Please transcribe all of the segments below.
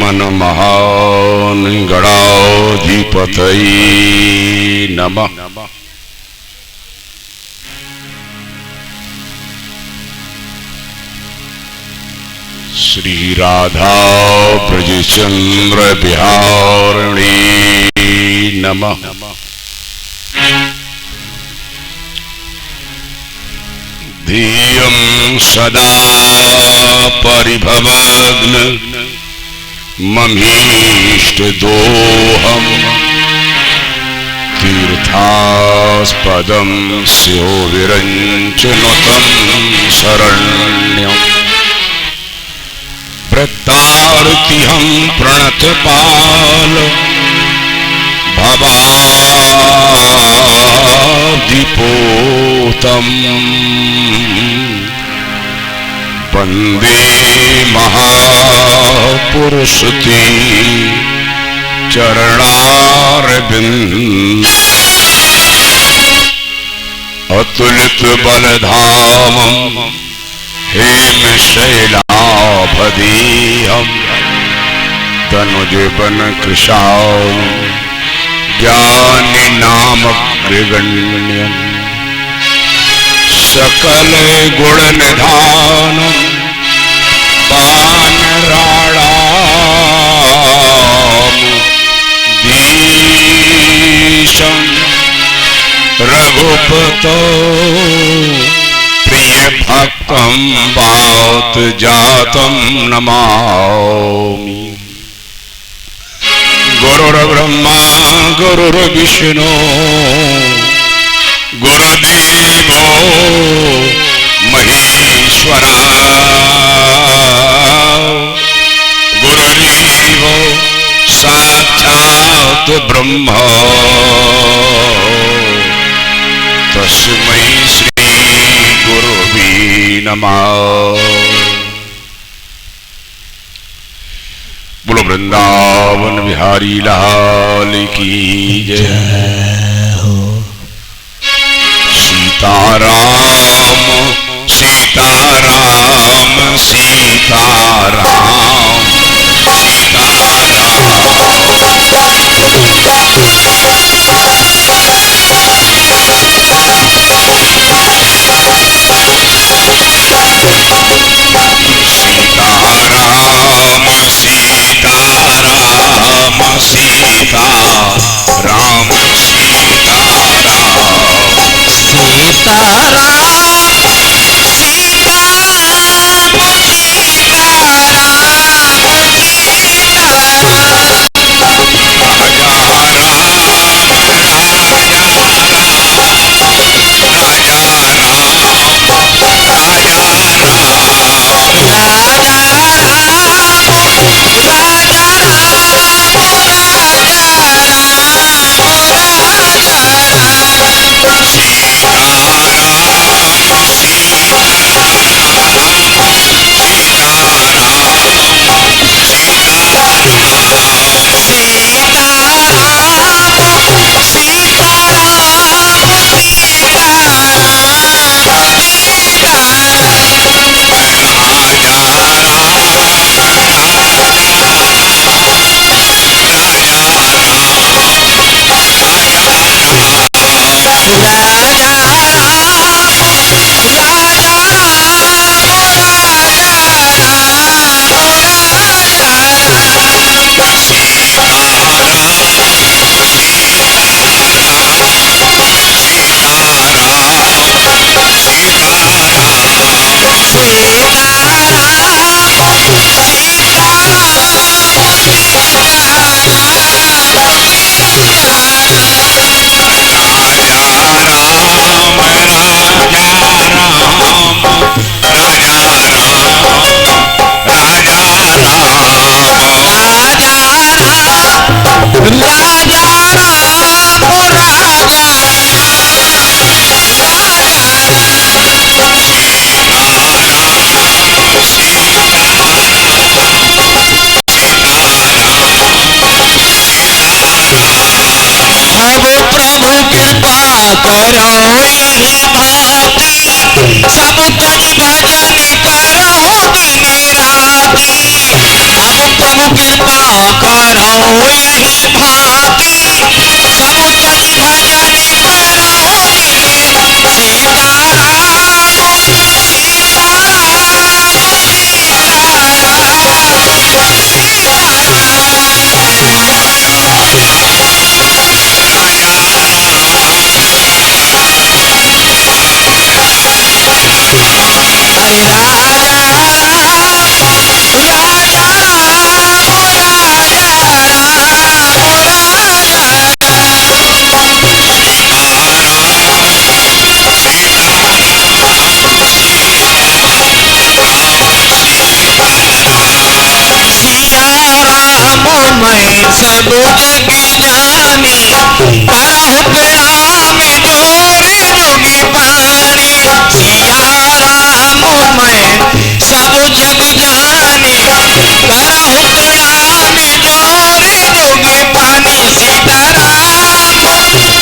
महान महान गणाधिपतये नमः। श्री राधा ब्रजचंद्र बिहारिणे नमः। ध्येयं सदा परिभवग्न ममीष्टदोहम् तीर्थास्पदं स्यो विरञ्चनुतं शरण्यम् वृत्तार्तिहं प्रणतपाल भवाब्धिपोतम् वन्दे महापुरुषते चरणारविन्द अतुलित बलधामम् हेमशैलाभदेहम् तनुजवन कृशाम् ज्ञानी नामग्रगण्यम् सकल गुण निधानम् पानराणाम् दीशम् रघुपतो प्रिय भक्तं वात जातं नमामि। गुरुर्ब्रह्मा गुरुर्विष्णु गुरुदेवो महेश्वरा गुरुरेव साक्षात् ब्रह्म तस्मै श्री गुरुवे नमः। बोलो वृंदावन बिहारी लाल की जय हो। सीताराम सीताराम सीताराम मैं सब जग जानी करहु प्रणाम जोरे जोगी पानी सिया राम मैं सब जग जानी करहु प्रणाम जोरे जोगी पानी सीताराम राजा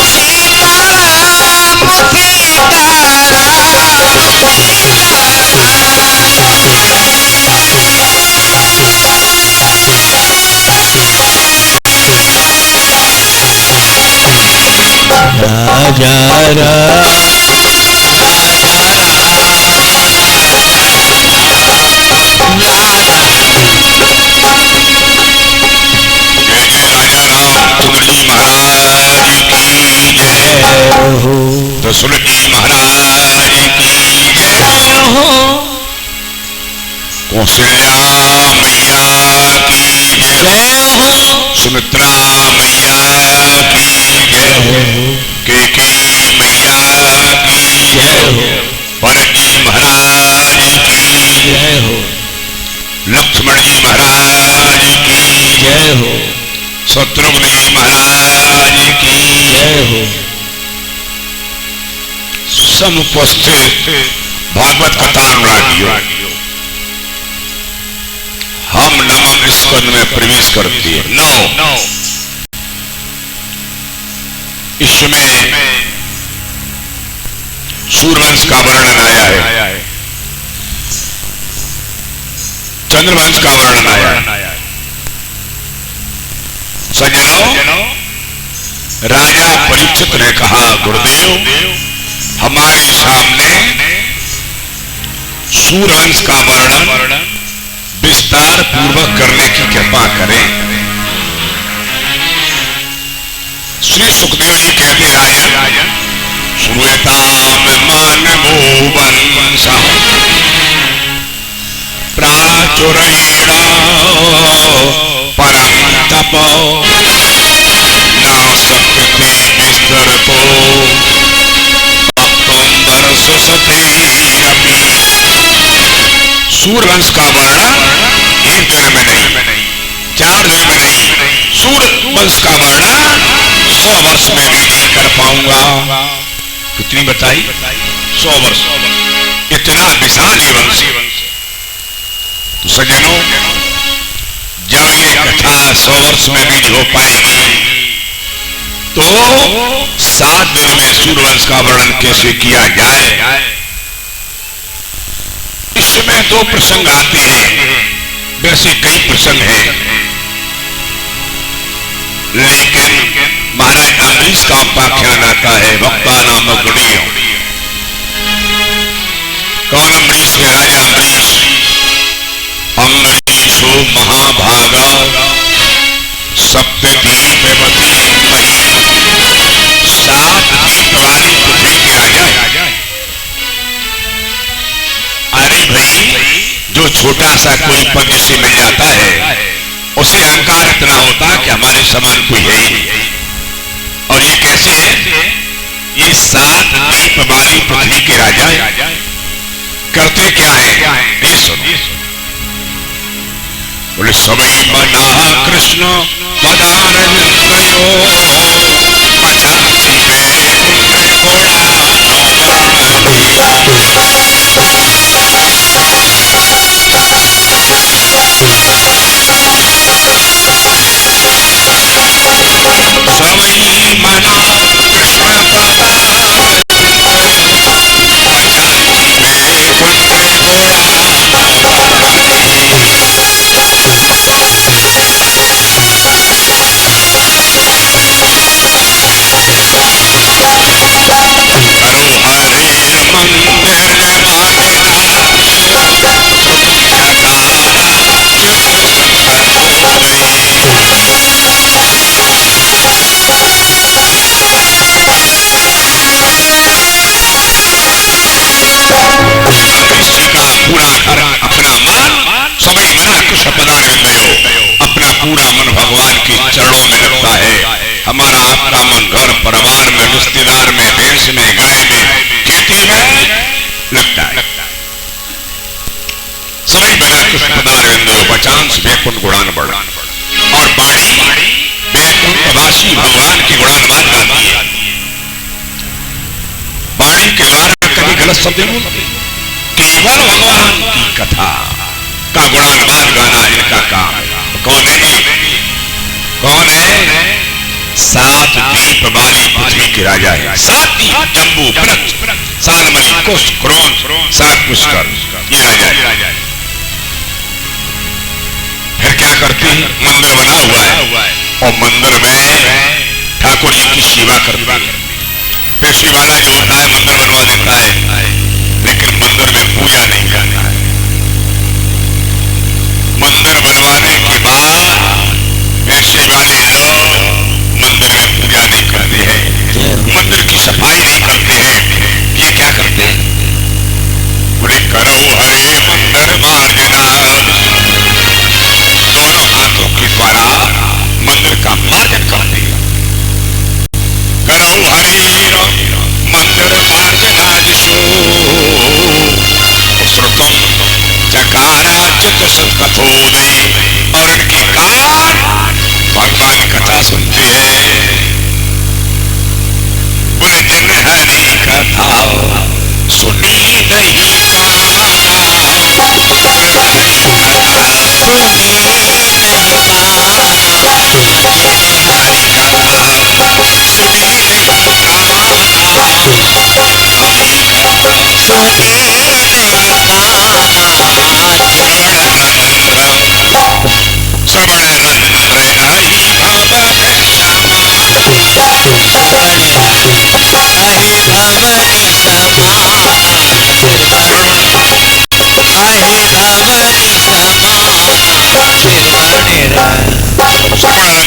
दशरथ जी महाराज की जय हो। कौशल्या मैया की जय हो। सुमित्रा मैया की जय हो। केकई मैया की जय हो। भरत जी महाराज की जय हो। लक्ष्मण जी महाराज की जय हो। शत्रुघ्न जी महाराज की जय हो। समुपस्थित भागवत कथा अनुरागियों, हम नवम स्कंद में प्रवेश करते हैं। नौ इसमें सूर्यवंश का वर्णन आया है, चंद्रवंश का वर्णन आया है। सज्जनों, राजा परीक्षित ने कहा, गुरुदेव हमारे सामने सूर्यवंश का वर्णन विस्तार पूर्वक करने की कृपा करें। श्री सुखदेव जी कहते, राजन श्रूयताम मानवो वंशः प्राचुरेण परं तपो न शक्यते विस्तरतो सूर्यवंश का वर्णन एक दिन में नहीं, 4 दिन में नहीं, सूर्यवंश का वर्णन 100 वर्ष में भी नहीं कर पाऊंगा। कितनी बताई? 100 वर्ष। इतना विशाल ये वंश। तो सज्जनों, जब ये कथा 100 वर्ष में भी नहीं हो पाएगी तो 7 दिन में सूर्यवंश का वर्णन कैसे किया जाए? इसमें 2 प्रसंग आते हैं, वैसे कई प्रसंग हैं, लेकिन महाराज अम्बरीश का उपाख्यान आता है, वक्ता नाम गुणियों। कौन अम्बरीश है? राजा अम्बरीश। अम्बरीशो महाभागा सप्तद्वीपवती मही, 7 द्वीप वाली पृथ्वी के राजा। अरे भाई, जो छोटा सा कोई पद से मिल जाता है उसे अहंकार इतना होता कि हमारे समान कोई है ही नहीं। और ये कैसे है? ये 7 द्वीप वाली पृथ्वी के राजा करते क्या है? ये सुनो। बोले, सभी मना कृष्ण पदारविंदयो अचासी में घोड़ा सभी मना कृष्ण पदारविंदयो अचासी में घोड़ा मंदिर हमारा आपका मन घर परिवार में, रिश्तेदार में, भैंस में, गाय में, खेती में लगता है। सभी बना कृष्ण पदारविंदो बचांस वैकुंठ गुणान बढ़, और बाणी वैकुंठवासी भगवान की गुणान बात गाती है। वाणी के द्वारा कभी गलत शब्द नहीं बोलते, केवल भगवान की कथा का गुणान बात गाना इनका काम है। कौन है जी? कौन है? 7 दीप वाली पृथ्वी के राजा है। 7 दीप, जम्बू, वृक्ष, सालमली, कुश, क्रोन, 7 पुष्कर, ये राजा है। फिर क्या करते हैं? मंदिर बना हुआ है और मंदिर में ठाकुर जी की सेवा करते हैं। पेशी वाला जो होता है मंदिर बनवा देता है, लेकिन मंदिर में पूजा नहीं करता है। मंदिर बनवाने के बाद पेशी वाले लोग मंदिर में पूजा नहीं करते हैं, मंदिर की सफाई नहीं करते हैं। ये क्या करते हैं? बोले करो हरे मंदिर मार्जना, दोनों हाथों के द्वारा मंदिर का मार्जन करते हैं। करो हरि मंदिर मार्जना जिसो श्रुतम चकारा चित सत्कथोदय, और इनके कान भगवान की कथा सुनते हैं। बोले जिन हरि कथा सुनी नहीं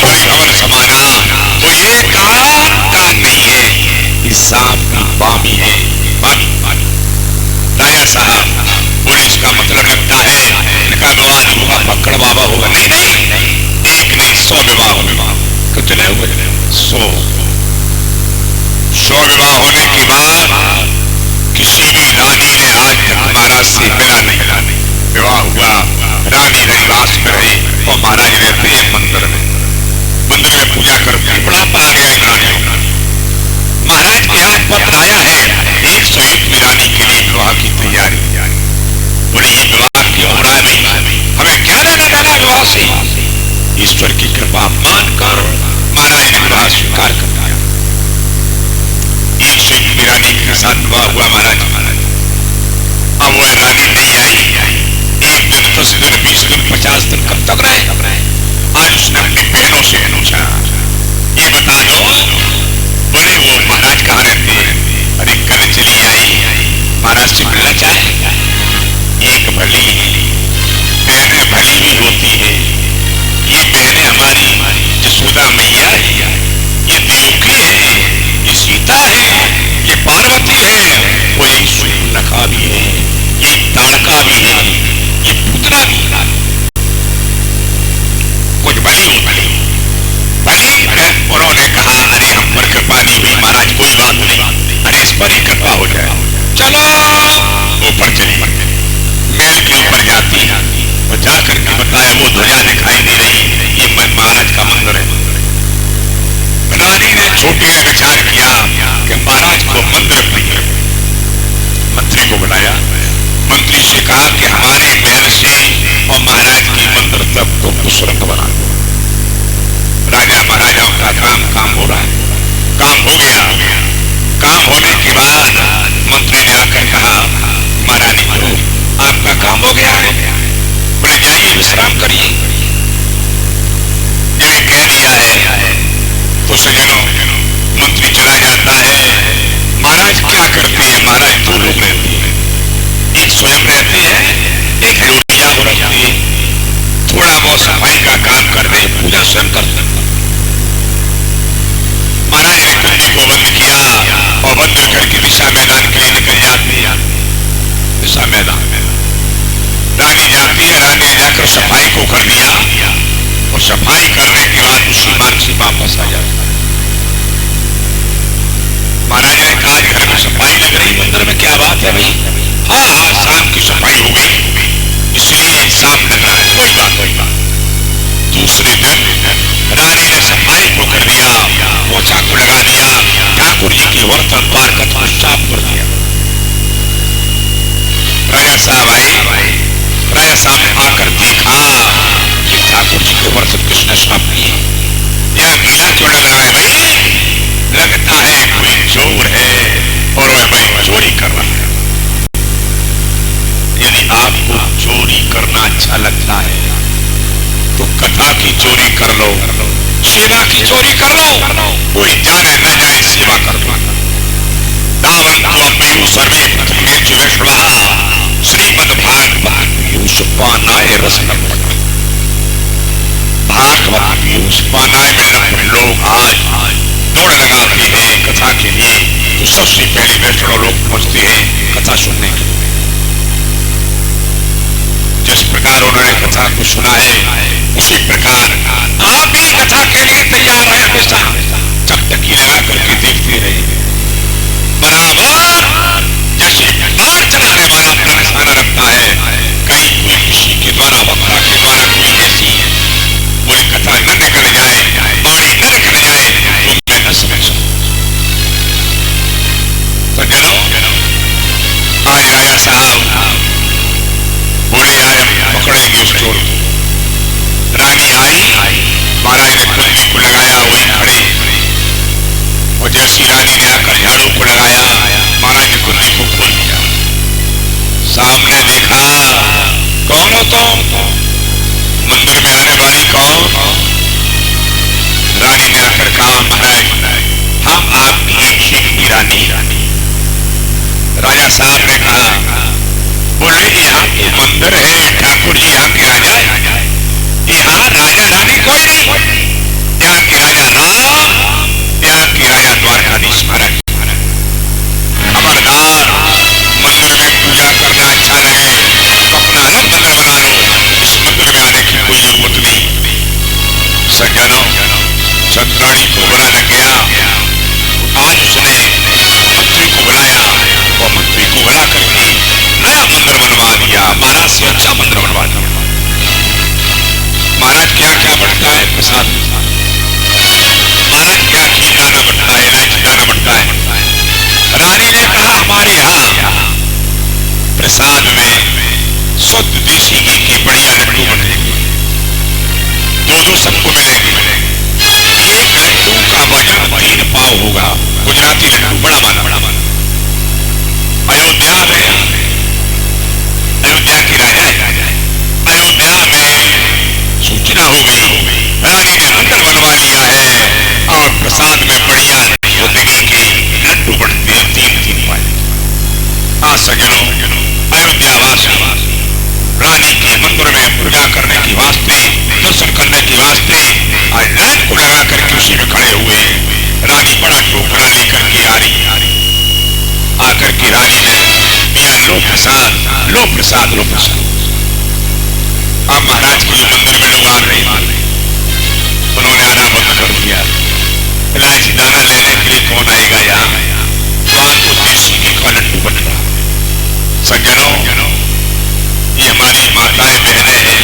माना, समाना, तो ये कान नहीं है, ये सांप की बामी है। बामी राजा साहब बोले इसका मतलब लगता है इनका विवाह होगा, पकड़ बाबा होगा। नहीं नहीं, एक नहीं 100 विवाह होगा। कितने हुए? 100 विवाह होने के बाद किसी भी रानी ने आज तक महाराज से मिला नहीं। विवाह हुआ, रानी रैवास में रही और महाराज रहते हैं मंदिर में, मंदिर में पूजा करते हैं। बुढ़ापा आ गया रानी, महाराज के हाथ पत्र आया है 101 रानी के लिए विवाह की तैयारी। बोले ये विवाह क्यों हो रहा है भाई? हमें क्या लेना देना विवाह से? ईश्वर की कृपा मानकर महाराज ने विवाह स्वीकार कर दिया। 101 रानी के साथ विवाह हुआ महाराज। अब वह रानी नहीं आई, 1 दिन, 10 दिन, 20 दिन, 50 दिन, कब तक रहे? आज उसने अपनी बहनों से पूछा, ये बता दो। बोले वो महाराज कहाँ रहते हैं? अरे कल चली आई, महाराज से मिलना चाहेगा। एक भली बहनें भली भी होती है, ये बहनें हमारी जसोदा मैया है, ये देवकी है, ये सीता है, ये पार्वती है, वो एक सुनखा भी है, ये ताड़का भी है, ये पुतना भी है। कुछ भली होती भली उन्होंने कहा अरे हम पर कृपा नहीं हुई महाराज, कोई बात नहीं, अरे इस पर ही कृपा हो जाए। चलो ऊपर चली, महल के ऊपर जाती और जाकर के बताया वो ध्वजा दिखाई दे रही, ये महाराज का मंदिर है। रानी ने छोटे ने विचार किया कि महाराज को मंदिर प्रिय। मंत्री को बुलाया, मंत्री से कहा कि हमारे महल से और महाराज के मंदिर तक तुम सुरंग बना दो। राजा महाराजाओं का काम हो रहा है, काम हो गया। काम होने के बाद मंत्री ने आकर कहा महारानी को आपका काम हो गया है, बोले जाइए विश्राम करिए। ये कह दिया है तो सजनों मंत्री चला जाता है। महाराज क्या करते हैं? महाराज 2 लोग रहते हैं, एक स्वयं रहते हैं, एक लोहिया हो रखते हैं, थोड़ा बहुत सफाई का काम कर दे, पूजा स्वयं करते हैं। महाराज ने कुंडी को बंद किया और मंदिर घर की दिशा मैदान के लिए निकल जाते हैं। दिशा मैदान में रानी जाती है, रानी ने जाकर सफाई को कर दिया और सफाई करने के बाद उसी मार्ग से वापस आ जाता है। बात है भाई? हाँ हाँ, शाम की सफाई हो गई, इसलिए शाम लग रहा है। कोई बात। दूसरे दिन रानी ने सफाई को कर दिया, पोछा को लगा दिया, ठाकुर जी की वर्त और बारकत को साफ कर दिया। राजा साहब आए, राजा साहब ने आकर देखा कि ठाकुर जी के वर्त किसने साफ किए। यहाँ गीला क्यों लग रहा है भाई? लगता है कोई चोर है और वह भाई चोरी कर रहा है। यदि आपको चोरी करना अच्छा लगता है तो कथा की चोरी कर लो, सेवा की चोरी कर लो, कोई जाने न जाए सेवा कर लो। तावंतो अप्यु सर्वे पृथ्वी विश्वा श्रीमद् भागवत पीयूष पानाय रसनर्पण। भागवत पीयूष पानाय में लोग आज दौड़ लगाते हैं कथा के लिए, तो सबसे पहले वैष्णव लोग पहुंचते हैं कथा सुनने के लिए। जिस प्रकार उन्होंने कथा को सुना है उसी प्रकार आप भी कथा के लिए तैयार रहे, हमेशा टकटकी लगा करके देखते रहे। बराबर जैसे बाघ चलाने वाला अपना निशाना रखता है, कहीं कोई किसी के द्वारा वक्ता के द्वारा कोई ऐसी कोई कथा न निकल जाए, बाणी न निकल जाए तो मैं न समझ सकूं। सज्जनों, आज राजा साहब बोले आज हम पकड़ेंगे उस चोर को। रानी आई, महाराज ने कुंडी को लगाया, वही खड़े, और जैसी रानी ने आकर झाड़ू को लगाया, महाराज ने कुंडी को खोल दिया। सामने देखा, कौन हो तुम? मंदिर में आने वाली कौन? रानी ने आकर कहा, महाराज हम आपकी लक्ष्मी की रानी। राजा साहब ने कहा, बोले यहाँ तो मंदिर है, ठाकुर जी यहाँ के राजा है, यहाँ राजा रानी कोई नहीं, यहाँ के राजा राम, यहाँ के राजा द्वारकाधीश महाराज। खबरदार, मंदिर में पूजा करना अच्छा लगे, अपना अलग मंदिर बना लो, इस मंदिर में आने की कोई जरूरत नहीं। सज्जनों, चंद्राणी को बुरा लग गया। आज उसने मंत्री को बुलाया और मंत्री को बुला करके नया मंदिर बनवा दिया, महाराज से अच्छा मंदिर बनवा दिया। महाराज क्या क्या बढ़ता है प्रसाद, महाराज क्या घी दाना बढ़ता है, इलायची दाना बढ़ता है। रानी ने कहा हमारे यहाँ प्रसाद में शुद्ध देसी घी के बढ़िया लड्डू बनेंगे, दो सबको मिलेंगे। एक लड्डू का वजन 3 पाव होगा, गुजराती लड्डू बड़ा वाला। अयोध्या में, अयोध्या के राजा है, अयोध्या में सूचना हो गई, रानी ने मंदिर बनवा लिया है और प्रसाद में बढ़िया शुद्ध घी के लड्डू बनते हैं 3 पाव। आज सज्जनों, अयोध्या वासी रानी के मंदिर में पूजा करने के वास्ते, दर्शन करने के वास्ते आज लाइन को लगा करके उसी में खड़े हुए। रानी बड़ा टोकरा लेकर के आ रही, आकर के रानी ने दिया, लो प्रसाद, लो प्रसाद, लो प्रसाद। अब महाराज के मंदिर में लोग आ रहे, उन्होंने आना बंद कर दिया। इलायची दाना लेने के लिए कौन आएगा यहाँ? वहां तो देसी घी का लड्डू बन रहा। सज्जनों, ये हमारी माताएं बहनें हैं,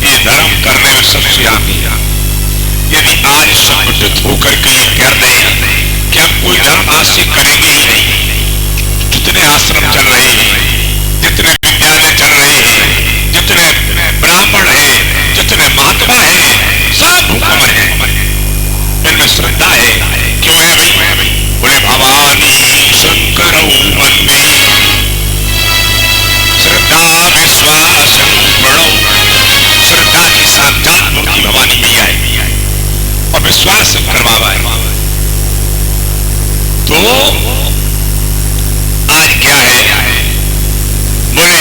ये धर्म करने में सबसे आगे। यदि आज संगठित होकर के ये कह रहे हैं कि हम कोई धर्म आज से करेंगे ही नहीं, जितने आश्रम चल रहे हैं, जितने विद्यालय चल रहे हैं, जितने ब्राह्मण हैं, जितने महात्मा हैं, सब हुक्म है, इनमें श्रद्धा है। क्यों है भाई? बोले भवानी शंकर मंदिर श्रद्धा विश्वास बढ़ो। श्रद्धा की साक्षात मूर्ति भवानी मैया है और विश्वास शंकर बाबा है। तो आज क्या है? बोले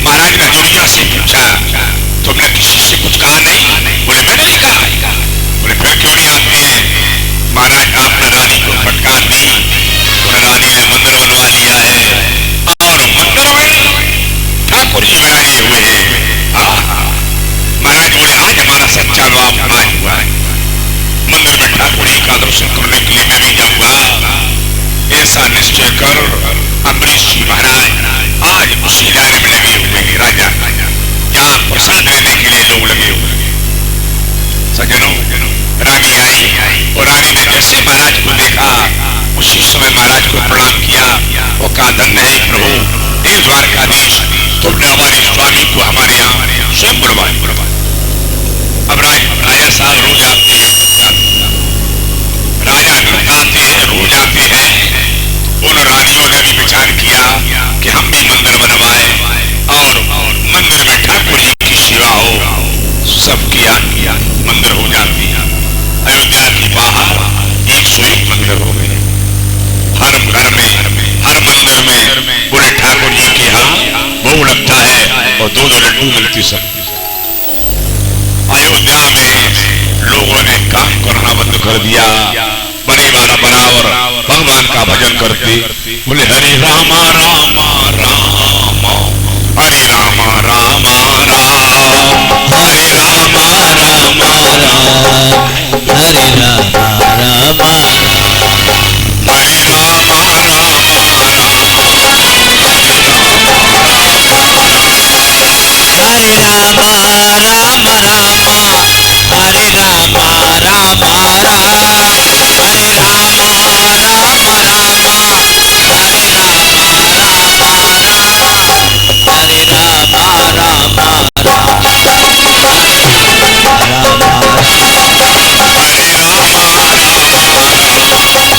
महाराज ने हजूरिया से पूछा, तुमने किसी से कुछ कहा नहीं? बोले मैंने नहीं कहा। बोले फिर क्यों नहीं आते हैं? महाराज आपने रानी को फटकार दी, बोले रानी ने मंदिर बनवा लिया है और मंदिर में ठाकुर जी विराजे हुए हैं। महाराज बोले आज हमारा सच्चा बाप आज हुआ है, मंदिर में ठाकुर जी का दर्शन करने के लिए मैं भी जाऊंगा। ऐसा निश्चय कर अम्बरीश जी महाराज आज उसी लाने में लगे हुए हैं राजा, जहां प्रसाद लेने के लिए लोग लगे हुए हैं। सज्जनों, रानी आई और रानी ने जैसे महाराज को देखा उसी समय महाराज को प्रणाम किया और कहा, धन्य है प्रभु, हे द्वारकाधीश, तुमने हमारे स्वामी को हमारे यहाँ स्वयं बुलवाया। अब राजा साहब रोज आते हैं, राजा आते हैं, रोज आते हैं। उन रानियों ने भी विचार किया कि हम भी मंदिर बनवाए और मंदिर में ठाकुर जी की सेवा हो। सब किया मंदिर हो जाती है। अयोध्या के बाहर 101 मंदिर हो गए। हर घर में, हर मंदिर में बोले ठाकुर जी के यहाँ भोग लगता है और 2 लड्डू मिलती सब। अयोध्या में लोगों ने काम करना बंद कर दिया। बड़े वाला बराबर भगवान का भजन करते, बोले हरे रामा रामा राम, हरे रामा रामा राम, हरे रामा रामा राम, हरे रामा रामा राम, हरे रामा हरे रामा रामा रामा, हरे रामा रामा राम, हरे रामा रामा रामा, हरे रामा रामा राम, हरे रामा रामा राम,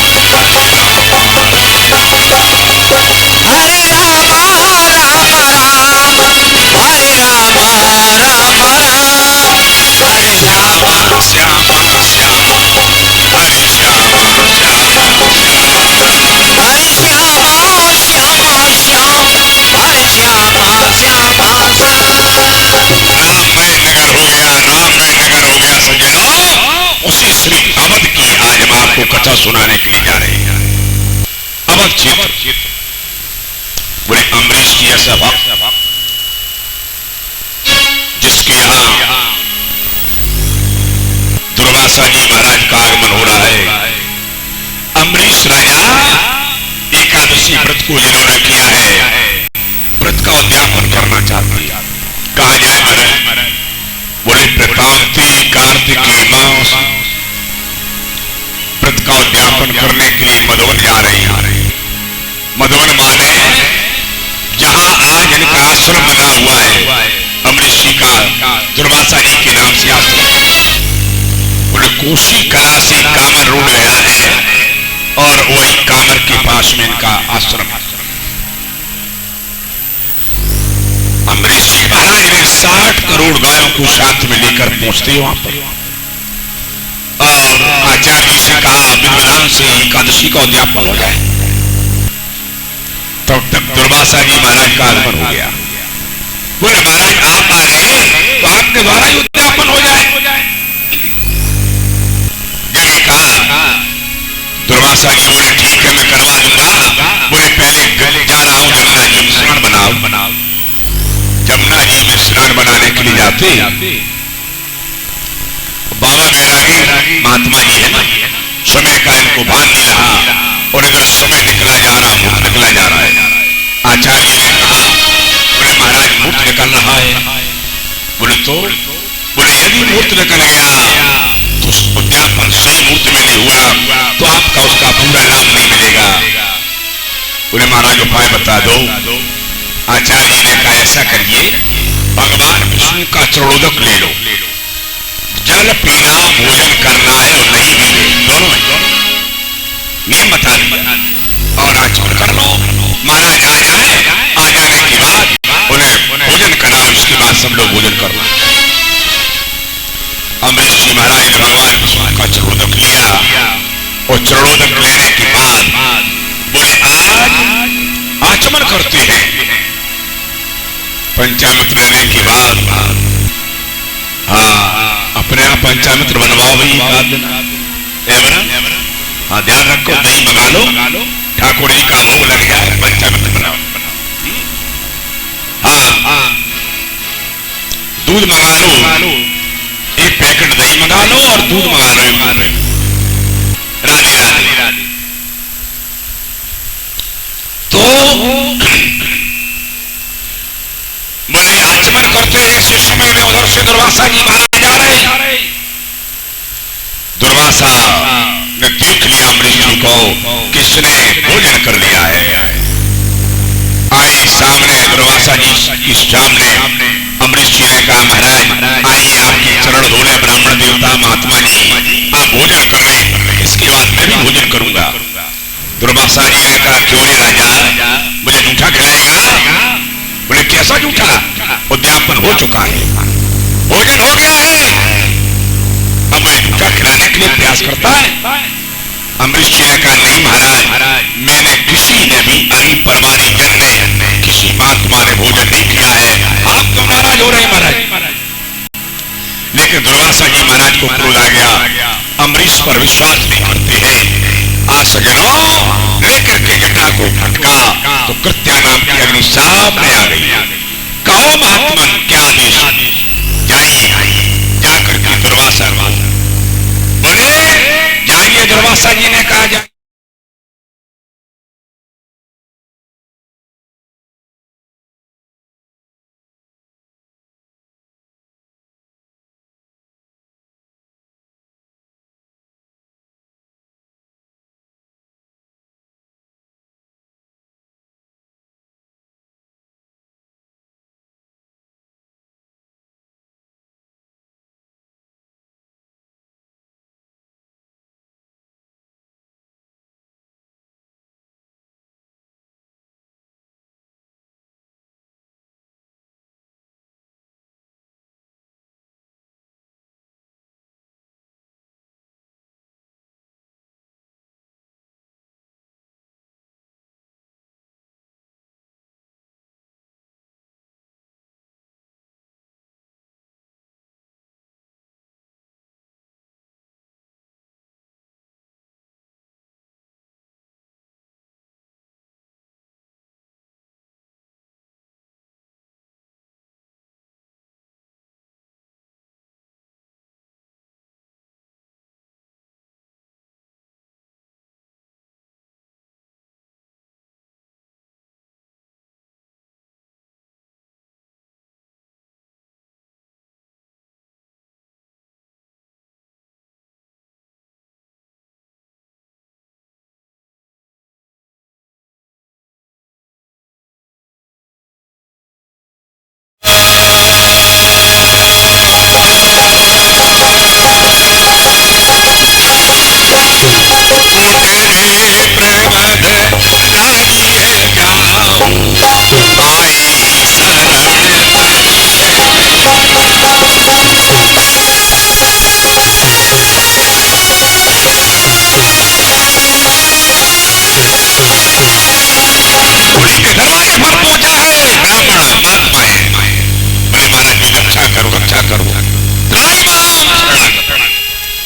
हरे रामा रामा राम, हरे रामा रामा राम, हरे रामा श्यामा श्यामा, हरे श्यामा श्यामा, हरे श्यामा श्यामा श्याम, हरे श्यामा श्यामा श्याम। राममय नगर हो गया, राममय नगर हो गया। सज्जनों, उसी श्री अवध की आज हम आपको कथा सुनाने के लिए जा रहे हैं। अवध क्षेत्र, बोले अम्बरीश जी ऐसा भक्त जिसके यहाँ दुर्वासा जी महाराज का आगमन हो रहा है। अम्बरीश राजा एकादशी व्रत को जिन्होंने किया है, व्रत का उद्यापन करना चाहते हैं। कहा जाए महाराज? बोले प्रकांति कार्तिकी मास व्रत का उद्यापन करने के लिए मधुवन जा रहे हैं। मधुवन माने जहां आज इनका आश्रम बना हुआ है, अम्बरीश जी का दुर्वासा जी के नाम से आश्रम। बोले कोसी कला से कामर रोड गया है और वही कामर के पास में इनका आश्रम है। अम्बरीश जी महाराज ने 60 करोड़ गायों को साथ में लेकर पहुंचते वहां पर और आचार्य से कहा विद्वान से एकादशी का उद्यापन हो जाए। तब तक दुर्वासा जी महाराज का आगमन हो गया। बोले महाराज आप आ गए तो आपके द्वारा ही उद्यापन हो जाए। जिन्होंने कहा, दुर्वासा जी बोले ठीक है मैं करवा दूंगा। बोले पहले जा रहा हूं जमुना जी में स्नान बनाओ। जमुना जी में स्नान बनाने के लिए जाते बाबा बैरागी महात्मा जी है ना, समय का इनको भान नहीं रहा और इधर समय निकला जा रहा है। आचार्य ने कहा, बोले महाराज मुहूर्त निकल रहा है। बोले यदि मुहूर्त निकल गया तो उद्यापन सही मुहूर्त में नहीं हुआ तो आपका उसका पूरा लाभ नहीं मिलेगा। बोले महाराज उपाय बता दो। आचार्य जी ने कहा ऐसा करिए, भगवान विष्णु का चरणोदक ले लो। जल पीना, भोजन करना है और नहीं भी दोनों नियम बता दी और आचरण कर लो। महाराज आ जाए, आ जाने के बाद उन्हें भोजन कराओ, इसके बाद सब लोग भोजन करना। अम्बरीश जी महाराज ने भगवान विष्णु का चरणोदक लिया और चरणोदक लेने के बाद बोले आज आचमन करते हैं। पंचामृत लेने के बाद अपने आप पंचामृत बनवाओ भाई, हाँ ध्यान रखो, दही मंगा लो, ठाकुर जी का भोग लग जाए, पंचामृत बनाओ। हाँ दूध मंगा लो, 1 पैकेट दही मंगा लो और दूध मंगा लो। राधे राधे। दुर्वासा ने देख लिया अम्बरीश जी को किसने भोजन कर लिया है। आए सामने दुर्वासा जी के सामने अम्बरीश जी ने कहा महाराज आइए आपके चरण धोले ब्राह्मण देवता महात्मा जी आप भोजन कर लें, इसके बाद मैं भी भोजन करूंगा। दुर्वासा जी ने कहा क्यों रे राजा मुझे जूठा खिलाएगा? बोले कैसा जूठा? उद्यापन हो चुका है, भोजन हो गया है, अब मुझे जूठा खिलाने के लिए प्रयास करता है। अम्बरीश जी ने कहा नहीं महाराज मैंने किसी ने भी अभी परवानी जन ने किसी महात्मा ने भोजन नहीं किया है, आप क्यों नाराज हो रहे हैं महाराज? लेकिन दुर्वासा जी महाराज को क्रोध आ गया, अम्बरीश पर विश्वास नहीं करते हैं। आज सज्जनों लेकर के जटा को फटका तो कृत्या नाम की अग्नि सामने आ गई। कहो महात्मन क्या आदेश? जाइए जाकर के दुर्वासा को बोले जाइए। दुर्वासा जी ने कहा जा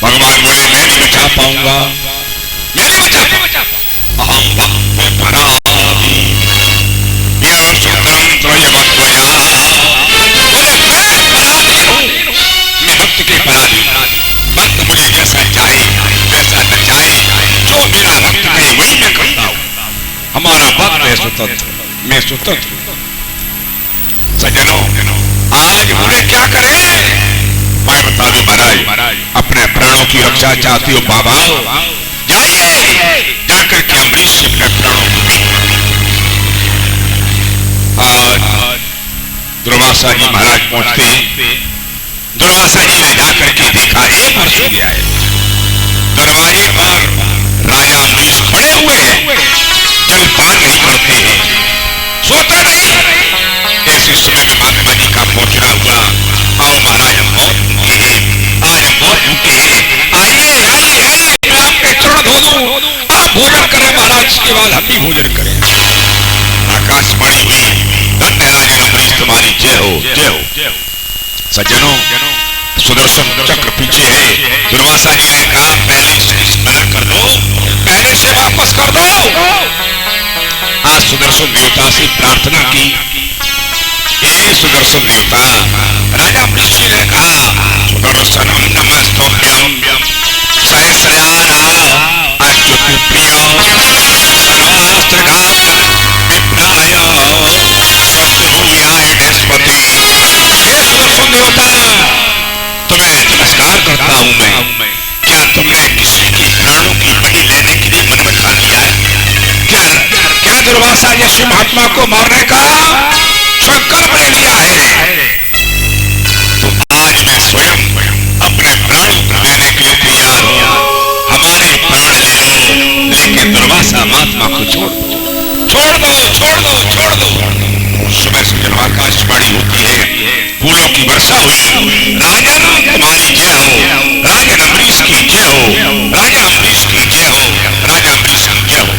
भगवान बोले मैं नहीं बचा पाऊंगा, मैं नहीं बचा पाऊंगा। मैं भक्त के पराधीन, भक्त मुझे जैसा चाहे जैसा न चाहे जो मेरा भक्त कहे वही मैं करता हूँ। हमारा भक्त है स्वतंत्र, मैं स्वतंत्र। सज्जनों आज बोले क्या करे? मैं बता दूं महाराज अपने प्राणों की रक्षा चाहती हो बाबा जाइए जाकर के अम्बरीश से अपने प्राणों को आज दुर्वासा जी महाराज पहुंचते हैं। दुर्वासा जी ने जाकर के देखा एक वर्ष हो गया है, दरवाजे पर राजा अम्बरीश खड़े हुए हैं, जलपान नहीं करते हैं, सोते नहीं। ऐसे समय में महात्मा जी का पहुंचना हुआ, आओ महाराज हम बहुत भूखे हैं, आज हम बहुत भूखे हैं, आइए आइए मैं आपके चरण धो दूं, आप भोजन करें महाराज, के बाद हम भी भोजन करें। आकाशवाणी हुई, धन्य राजा अम्बरीश तुम्हारी जय हो जय हो। सज्जनों सुदर्शन चक्र पीछे है। दुर्वासा जी ने कहा पहले से मना कर दो, पहले से वापस कर दो। आज सुदर्शन देवता से प्रार्थना की, हे सुदर्शन देवता। राजा अम्बरीश जी ने कहा सुदर्शनम नमस्तुभ्यम सहस्रहारा अच्युतप्रियं सर्वास्त्रघात विघ्नाय स्वस्तिभूयाय बृहस्पति। हे सुदर्शन देवता तुम्हें नमस्कार करता हूं मैं, क्या तुमने को मारने का संकल्प ले लिया है, तो आज मैं स्वयं अपने प्राण देने के लिए तैयार हूं। हमारे प्राण ले लो, लेकिन दुर्वासा महात्मा को छोड़ दो, छोड़ दो, छोड़ दो, छोड़ दो। उस समय सज्जनों आकाशवाणी होती है, फूलों की वर्षा हुई। राजन तुम्हारी जय हो, राजन अम्बरीश की जय हो, राजा अम्बरीश की जय हो, राजा अम्बरीश की जय हो।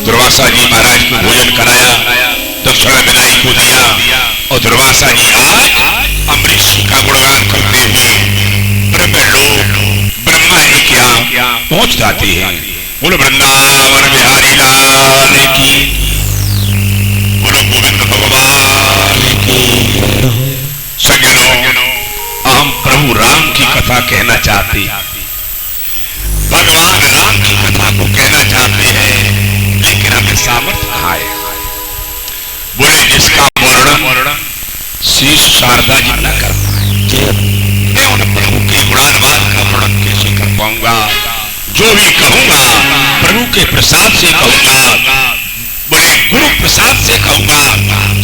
दुर्वासा जी महाराज को भोजन कराया, दक्षिणा विदाई को दिया, और दुर्वासा जी आज अम्बरीश का गुणगान करते हुए ब्रह्म लोक ब्रह्मा जी के यहाँ पहुंच जाते हैं। बोलो वृंदावन बिहारी लाल की, बोलो गोविंद भगवान की। सज्जनों, हम प्रभु राम की कथा कहना चाहते हैं, भगवान राम की कथा को कहना चाहते हैं, लेकिन हमें सामर्थ्य कहाँ है। बोले जिसका वर्णन श्री शारदा जी न कर पाए, मैं उन प्रभु के गुणानुवाद का वर्णन कैसे कर पाऊंगा। जो भी कहूंगा प्रभु के प्रसाद से कहूंगा, बोले गुरु प्रसाद से कहूंगा,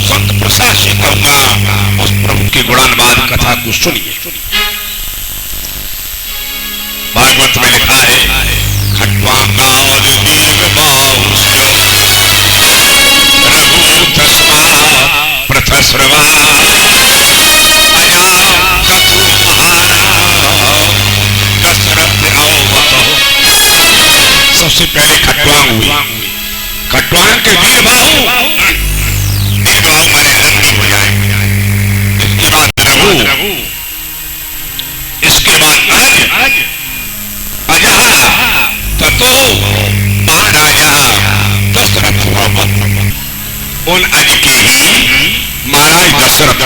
संत प्रसाद से कहूंगा। उस प्रभु के गुणानुवाद कथा को सुनिए। भागवत में लिखा है, खट्वांगाद दीर्घ बाहुस्य रघु तस्मात् प्रथस्रवा अजात शत्रु महाराज दशरथ अववतः। सबसे पहले खट्वांग हुई, खट्वांग के वीर बाहु माने अंत हो जाएंगे। इसके बाद रघु, इसके बाद अज, अजहा ततो महाराजा दशरथ अववतः। उन अज के ही महाराज दशरथ,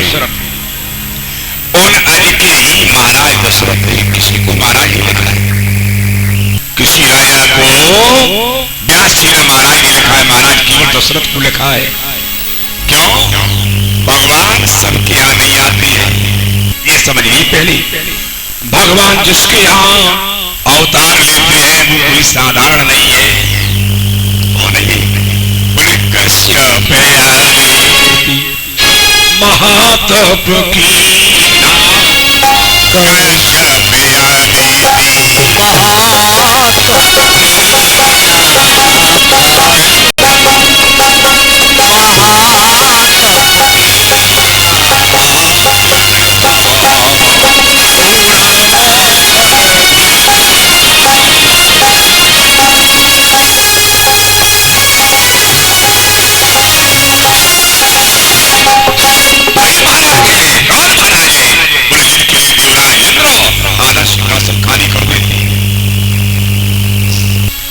उन अज के ही महाराज दशरथ ने किसी को महाराज लिखा है, किसी राजा को व्यास जी ने महाराज ने लिखा है, महाराज केवल दशरथ को लिखा है। क्यों? भगवान सबके यहाँ नहीं आते हैं, ये समझिए। पहले भगवान जिसके यहाँ अवतार लेते हैं वो कोई साधारण नहीं है। वो नहीं, बोले कश्यप महातप की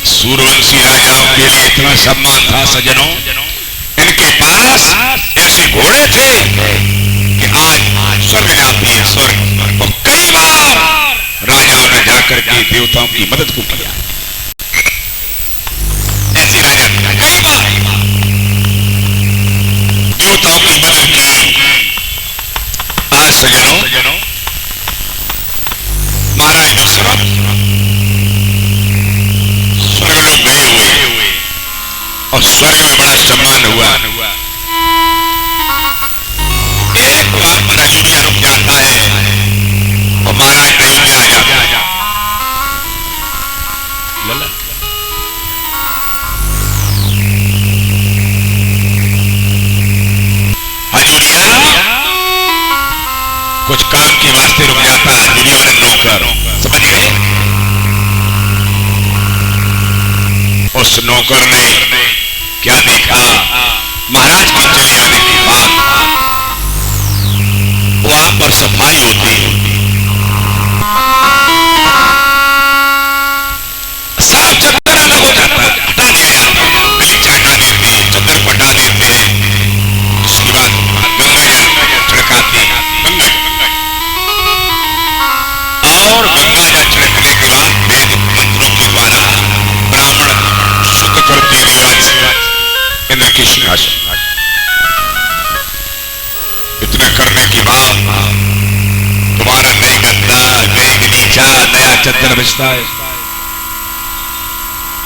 सूर्यवंशी राजाओं के लिए इतना सम्मान था सज्जनों, इनके पास ऐसे घोड़े थे कि आज स्वर्ग जाती है, स्वर्ग। और कई बार राजाओं ने जाकर के देवताओं की मदद को किया, ऐसे राजा कई बार देवताओं की मदद की। आज सज्जनों महाराज दशरथ स्वर्ग लोग गए हुए, और स्वर्ग में बड़ा सम्मान हुआ। एक बार पर अयोध्या रुक जाता है, और महाराज अयोध्या आ जाता। अयोध्या कुछ काम के वास्ते रुक जाता है दुर्योधन नौकर, समझ गए। उस नौकर ने क्या देखा, महाराज के चले आने के बाद वहां पर सफाई होती, साफ चक्कर अलग हो जाता है, हटा दिया जाता है, गलीचा हटा देते हैं, चद्दर को हटा देते हैं। उसके बाद गंगा जल छिड़काते हैं, और गंगा जल छिड़कने के बाद वेद मंत्रों के द्वारा ब्राह्मण शुद्ध करते रिवाज इंद्र के सिंहासन। इतने करने के बाद तुम्हारा नई गद्दा, नई गलीचा, नया चद्दर बचता है।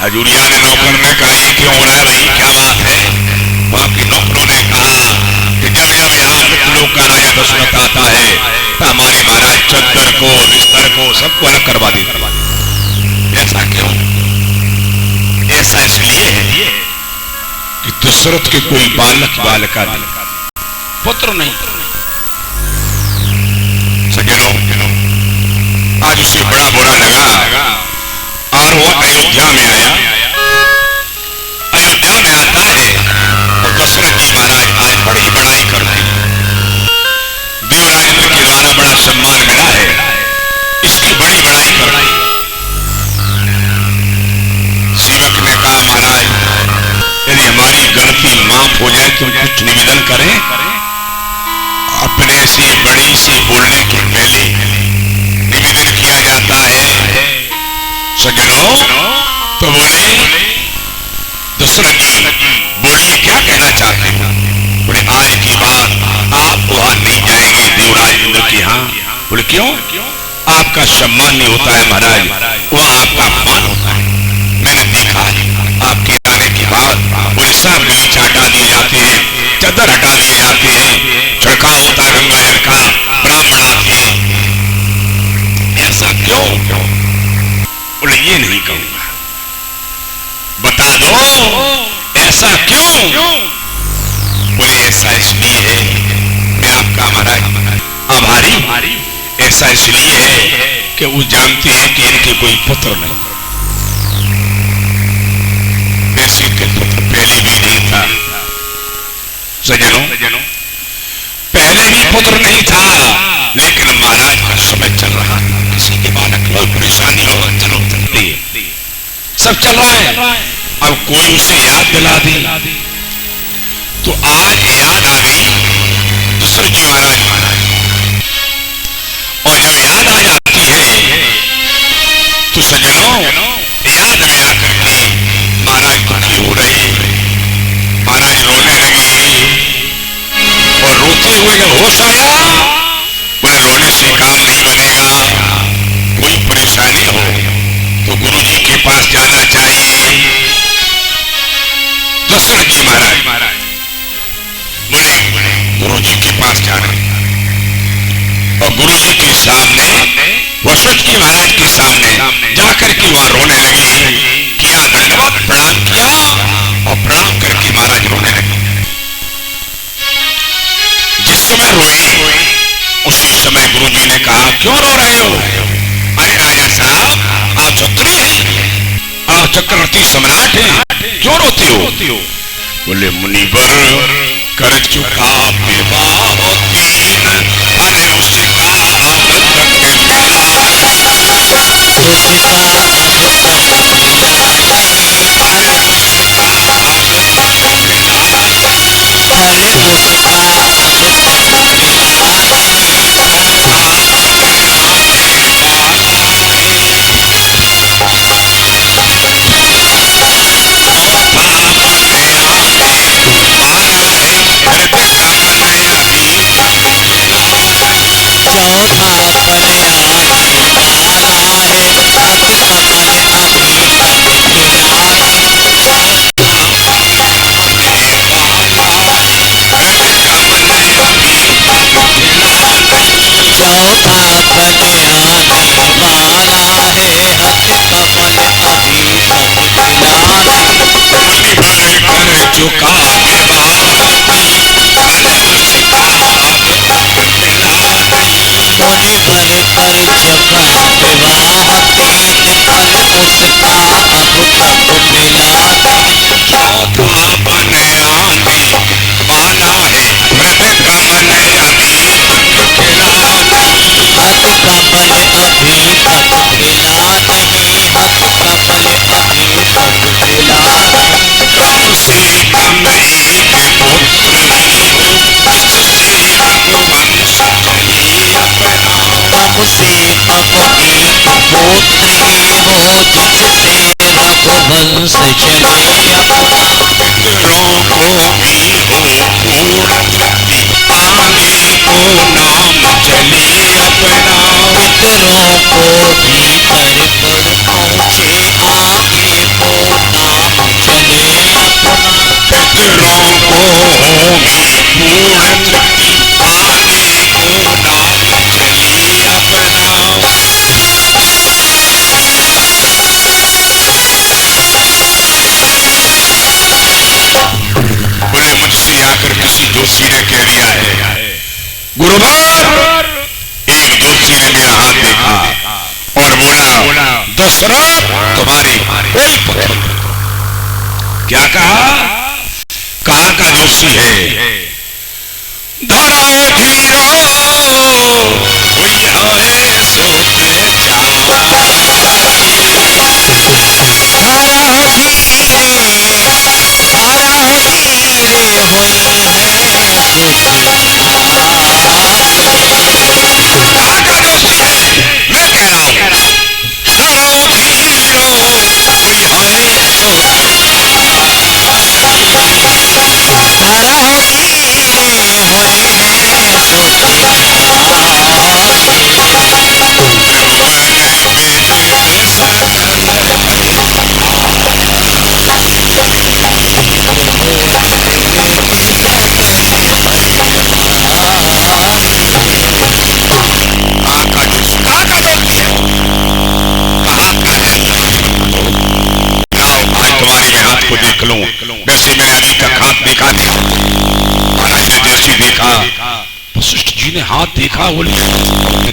हजूरिया ने नौकर ने कहा, ये क्यों हो रहा है भाई, क्या बात है? वहां के नौकरों ने कहा कि जब जब यहाँ मृत्यलोक का राजा दशरथ आता है तो हमारे महाराज चद्दर को, बिस्तर को, सबको अलग करवा देते। ऐसा क्यों? ऐसा इसलिए है कि दशरथ के कोई बालक बालिका नहीं, पुत्र नहीं। सज्जनों, आज उसे बड़ा बुरा लगा और वो अयोध्या में आया। अयोध्या में आता है और दशरथ जी महाराज आज बड़ी बड़ाई करते हैं। देवराज के द्वारा बड़ा सम्मान मिला है, इसकी बड़ी बड़ाई कर रही। सेवक ने कहा महाराज यदि हमारी गलती माफ हो जाए तो कुछ निवेदन करें। अपने से बड़ी से बोलने के पहले निवेदन किया जाता है। सज्जनों, तो बोले दशरथ जी बोलिए क्या कहना चाहते हैं? बोले आज की बात आप वहां नहीं जाएंगे देवराज इंद्र के यहाँ। बोले क्यों? आपका सम्मान नहीं होता है महाराज, वहां आपका अपमान होता है। मैंने देखा आपके जाने के बाद वो सब बीच हटा दिए जाते हैं, चदर हटा दिए जाते हैं, छिड़काव होता है गंगाजल का, ब्राह्मण आते हैं। ऐसा क्यों? बोले ये नहीं कहूंगा, बता दो ऐसा क्यों? बोले ऐसा इसलिए है, मैं आपका महाराज आभारी। ऐसा इसलिए है कि वो जानते हैं कि इनके कोई पुत्र नहीं, ऐसे के पुत्र पहले भी नहीं था। सज्जनों, पहले भी पुत्र नहीं था, लेकिन महाराज का समय चल रहा था। किसी के बालक कोई परेशानी हो, चलो चलती है, सब चल रहा है। अब कोई उसे याद दिला दे तो आज याद आ गई दशरथ जी महाराज। और जब याद आ जाती है तो सज्जनों याद में आकर के महाराज दुखी हो रहे, महाराज रोने लगे। और रोते हुए जब होश आया, बोले रोने से काम नहीं बनेगा, कोई परेशानी हो तो गुरु जी के पास जाना चाहिए। दशरथ जी महाराज बोले गुरु जी के पास जाना। और गुरु जी के सामने, वशिष्ठ जी महाराज के सामने जाकर के वहां रोने लगे। किया दंडवत, प्रणाम किया और प्रणाम करके महाराज रोने लगे। जिस समय रोए उसी समय गुरु जी ने कहा क्यों रो रहे हो? अरे राजा साहब आप क्षत्रिय हैं, आप चक्रवर्ती सम्राट हैं, क्यों रोते हो? बोले मुनिवर कर चुका विवाह तीन, अरे उसका आनंद के मेला। उसका अरे चुका रघुवंश चले अपना पुत्रों को भी हो पूर्ण तृप्ति, आगे को नाम चले अपना। पितरों को भी अर्पण पहुँचे, आगे को नाम चले अपना। पितरों होगी पूर्ण तृप्ति आगे को नाथ चली अपनाओ। बोले मुझसे आकर किसी जोशी ने कह दिया है गुरुवर, एक जोशी ने मेरा हाथ देखा और बोला दशरथ तुम्हारे कोई पुत्र। क्या कहा? कहाँ का जोशी है? धराओ धीरो वही है सोते जाऊंगा। देख लूं। वैसे मैंने अभी तक हाथ देखा नहीं। महाराज ने जैसे देखा, वशिष्ठ जी ने हाथ देखा, बोले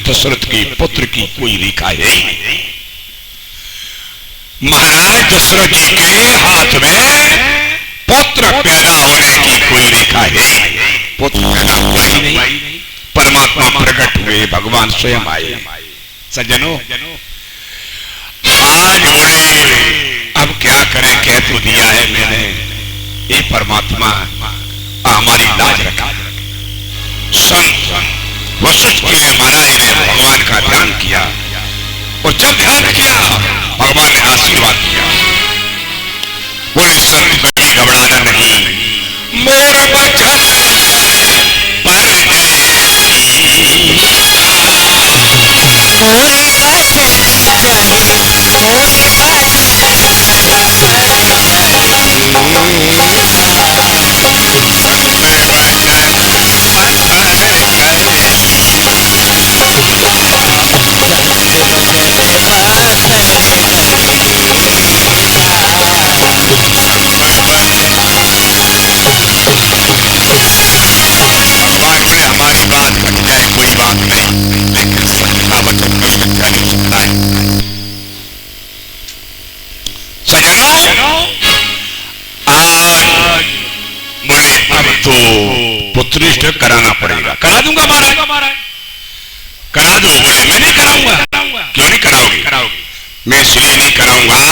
दशरथ के पुत्र की कोई रेखा है ही नहीं। महाराज दशरथ जी के हाथ में पुत्र पैदा होने की कोई रेखा है ही नहीं। पुत्र पैदा हुआ ही नहीं। परमात्मा प्रकट हुए, भगवान स्वयं आए। सज्जनों, आज बोले अब क्या करें, कह तो दिया है मैंने, ये परमात्मा हमारी लाज रखा। संत वशिष्ठ जी ने, महाराज ने भगवान का ध्यान किया और जब ध्यान किया भगवान ने आशीर्वाद दिया। बोले संत कभी घबराना नहीं, मोर बचन पर हमारी बात बन जाए कोई बात नहीं, लेकिन सत्ता वचन नहीं मिथ्या नहीं सकता है। सज्जनों, आज बोले अब तो पुत्रिष्ठ कराना पड़ेगा। करा दूंगा महाराज, करा दो। बोले मैं नहीं कराऊंगा। क्यों नहीं कराओगे? मैं इसलिए नहीं कराऊंगा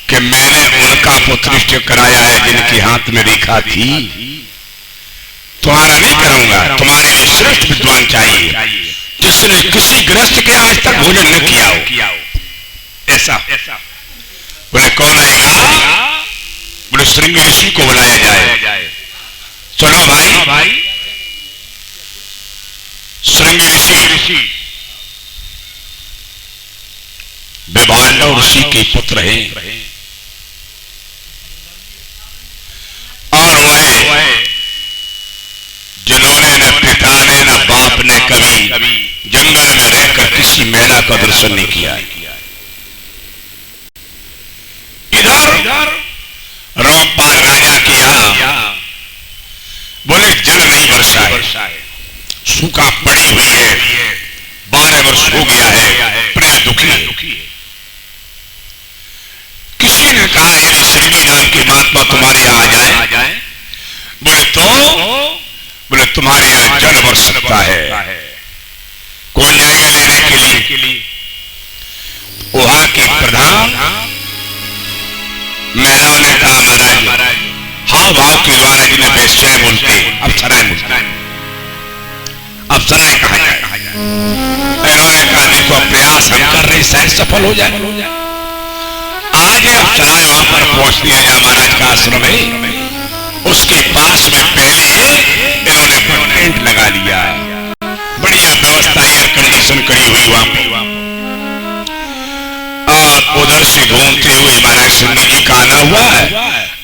कि मैंने उनका पुत्रिष्ठ कराया है जिनके हाथ में रेखा थी। तुम्हारा नहीं कराऊंगा। तुम्हारे लिए श्रेष्ठ विद्वान चाहिए जिसने किसी गृहस्थ के आज तक भोजन न किया हो। ऐसा बोले कौन आएगा? बोले श्रृंगी ऋषि को बुलाया जाए। चलो भाई, श्रृंगी ऋषि विभांडव ऋषि के पुत्र हैं और वह जिन्होंने न पिता ने न बाप ने कभी जंगल में रहकर किसी महिला का दर्शन नहीं किया। इधर रामपाल राजा के यहाँ बोले जल नहीं बरसा है, सूखा पड़ी हुई है, 12 वर्ष हो गया है, प्रजा दुखी है। किसी ने कहा यदि श्रृंगी नाम की महात्मा तुम्हारे यहाँ आ जाए, बोले तुम्हारे यहाँ जल बरस सकता है। कौन जाएगा लेने के लिए? वहां के प्रधान महिलाओं ने कहा महाराज हाव भाव के द्वारा जिन्हें वैश्याएं बोलते, अप्सराएं बोलते, अप्सराएं कहा जाए। इन्होंने कहा देखो प्रयास हम कर रहे, शायद सफल हो जाए। आज अप्सराएं वहां पर पहुंचती है जहां महाराज का आश्रम है, उसके पास में पहले इन्होंने टेंट लगा लिया, बढ़िया व्यवस्था एयर कंडीशन करी हुई वहां पर। और उधर से घूमते हुए महाराज श्रृंगी जी का आना हुआ।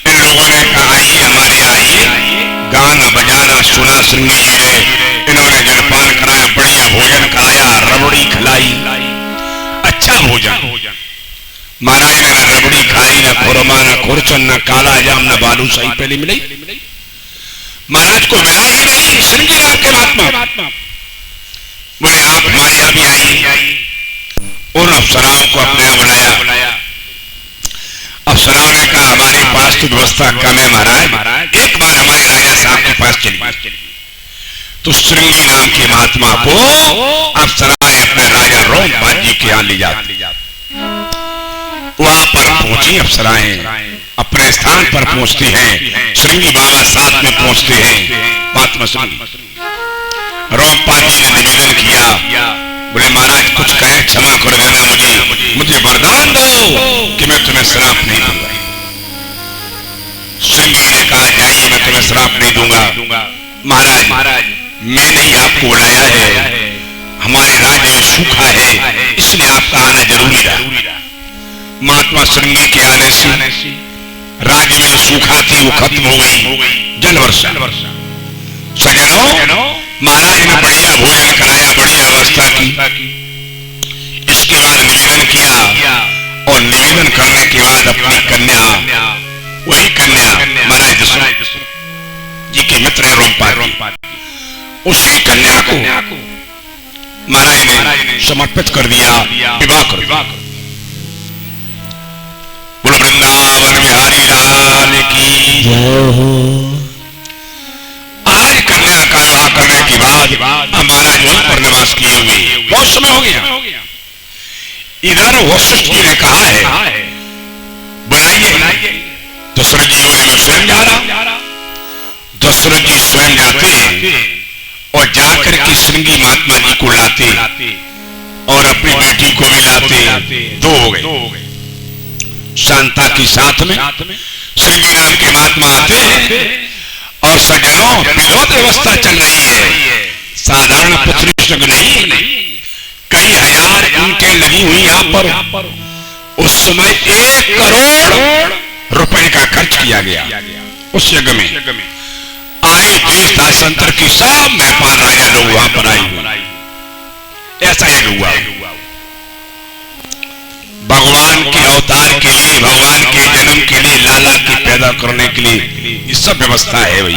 इन लोगों ने कहा आइए हमारे आइए, बजाना सुना श्रृंगी जी ने। इन्होंने जलपान कराया, बढ़िया भोजन कराया, रबड़ी खिलाई, अच्छा भोजन। महाराज ने न रबड़ी खाई, न खुरमा, न खुरचन, न काला जाम, न बालूशाही पहले मिली। महाराज को विरागी नहीं, श्रृंगी नाम के महात्मा बोले आप हमारे यहाँ भी आई। उन अफसराओं को अपने यहाँ बुलाया। अफसराओं ने कहा हमारे पास तो व्यवस्था कम है महाराज, एक बार हमारे राजा साहब के पास चलिए। तो श्रृंगी नाम के महात्मा को अफसराएं अपने राजा रोमपाद जी के यहाँ ले जाते। वहां पर पहुंची अफसराएं, अपने स्थान पर पहुंचती हैं। श्रृंगी बाबा साथ में पहुंचते हैं। महात्मा श्रृंगी रोमपाद जी ने निवेदन किया, बोले महाराज कुछ कहे क्षमा कर देना, मुझे वरदान दो कि मैं तुम्हें श्राप नहीं दूंगा। श्रृंगी ने कहा जाइए, मैं तुम्हें श्राप नहीं दूंगा। महाराज मैंने ही आपको बुलाया है, हमारे राज्य में सूखा है, इसलिए आपका आना जरूरी रहा। महात्मा श्रृंगी के आने से राज्य में जो सूखा थी वो खत्म हो गई, जल वर्षा। सजनों, महाराज ने बढ़िया भोजन कराया, बढ़िया व्यवस्था की। इसके बाद निवेदन किया, और निवेदन करने के बाद अपनी कन्या, वही कन्या महाराज दशरथ जी के मित्र है रोमपाद, उसी कन्या को महाराज ने समर्पित कर दिया, विवाह कर। बोलो वृंदावन बिहारी लाल की जय। आज कन्या का विवाह करने के बाद महाराज वहीं पर निवास किए हुए बहुत समय हो गया। इधर वशिष्ठ जी ने कहा है बुलाइए। दशरथ जी बोले मैं स्वयं जा रहा। दशरथ जी स्वयं जाते और जाकर के श्रृंगी महात्मा जी को लाते और अपनी बेटी को भी लाते। दो हो गए। शांता के साथ में श्रृंगी नाम के महात्मा आते हैं और सज्जनों विरोध व्यवस्था चल रही है, साधारण पुत्री संग नहीं, कई हजार ईंटें लगी हुई यहाँ पर। उस समय 1 करोड़ रुपए का खर्च किया गया उस यज्ञ में। आए देश दासंतर की सब मेहमान राजा लोग वहां पर आए हुए। ऐसा यज्ञ हुआ भगवान के अवतार के लिए, भगवान के जन्म के लिए, लाला के पैदा करने के लिए ये सब व्यवस्था है वही।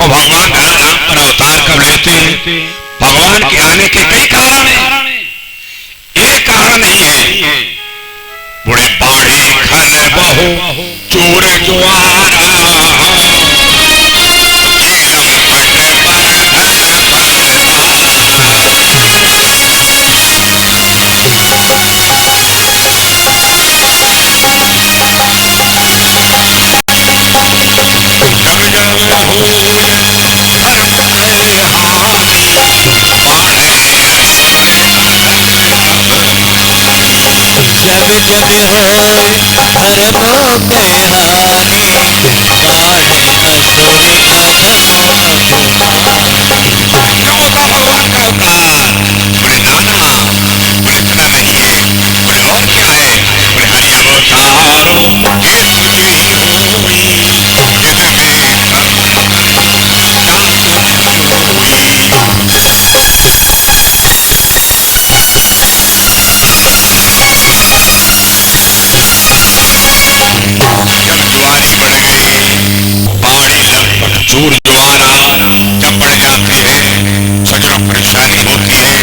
और भगवान धराधाम पर अवतार कब लेते हैं? भगवान के आने के कई कारण हैं, एक कारण नहीं है। बुढ़े बाढ़े खल बहु चोर जुआरा चोर द्वारा जब बढ़ जाते हैं सजनों परेशानी होती है।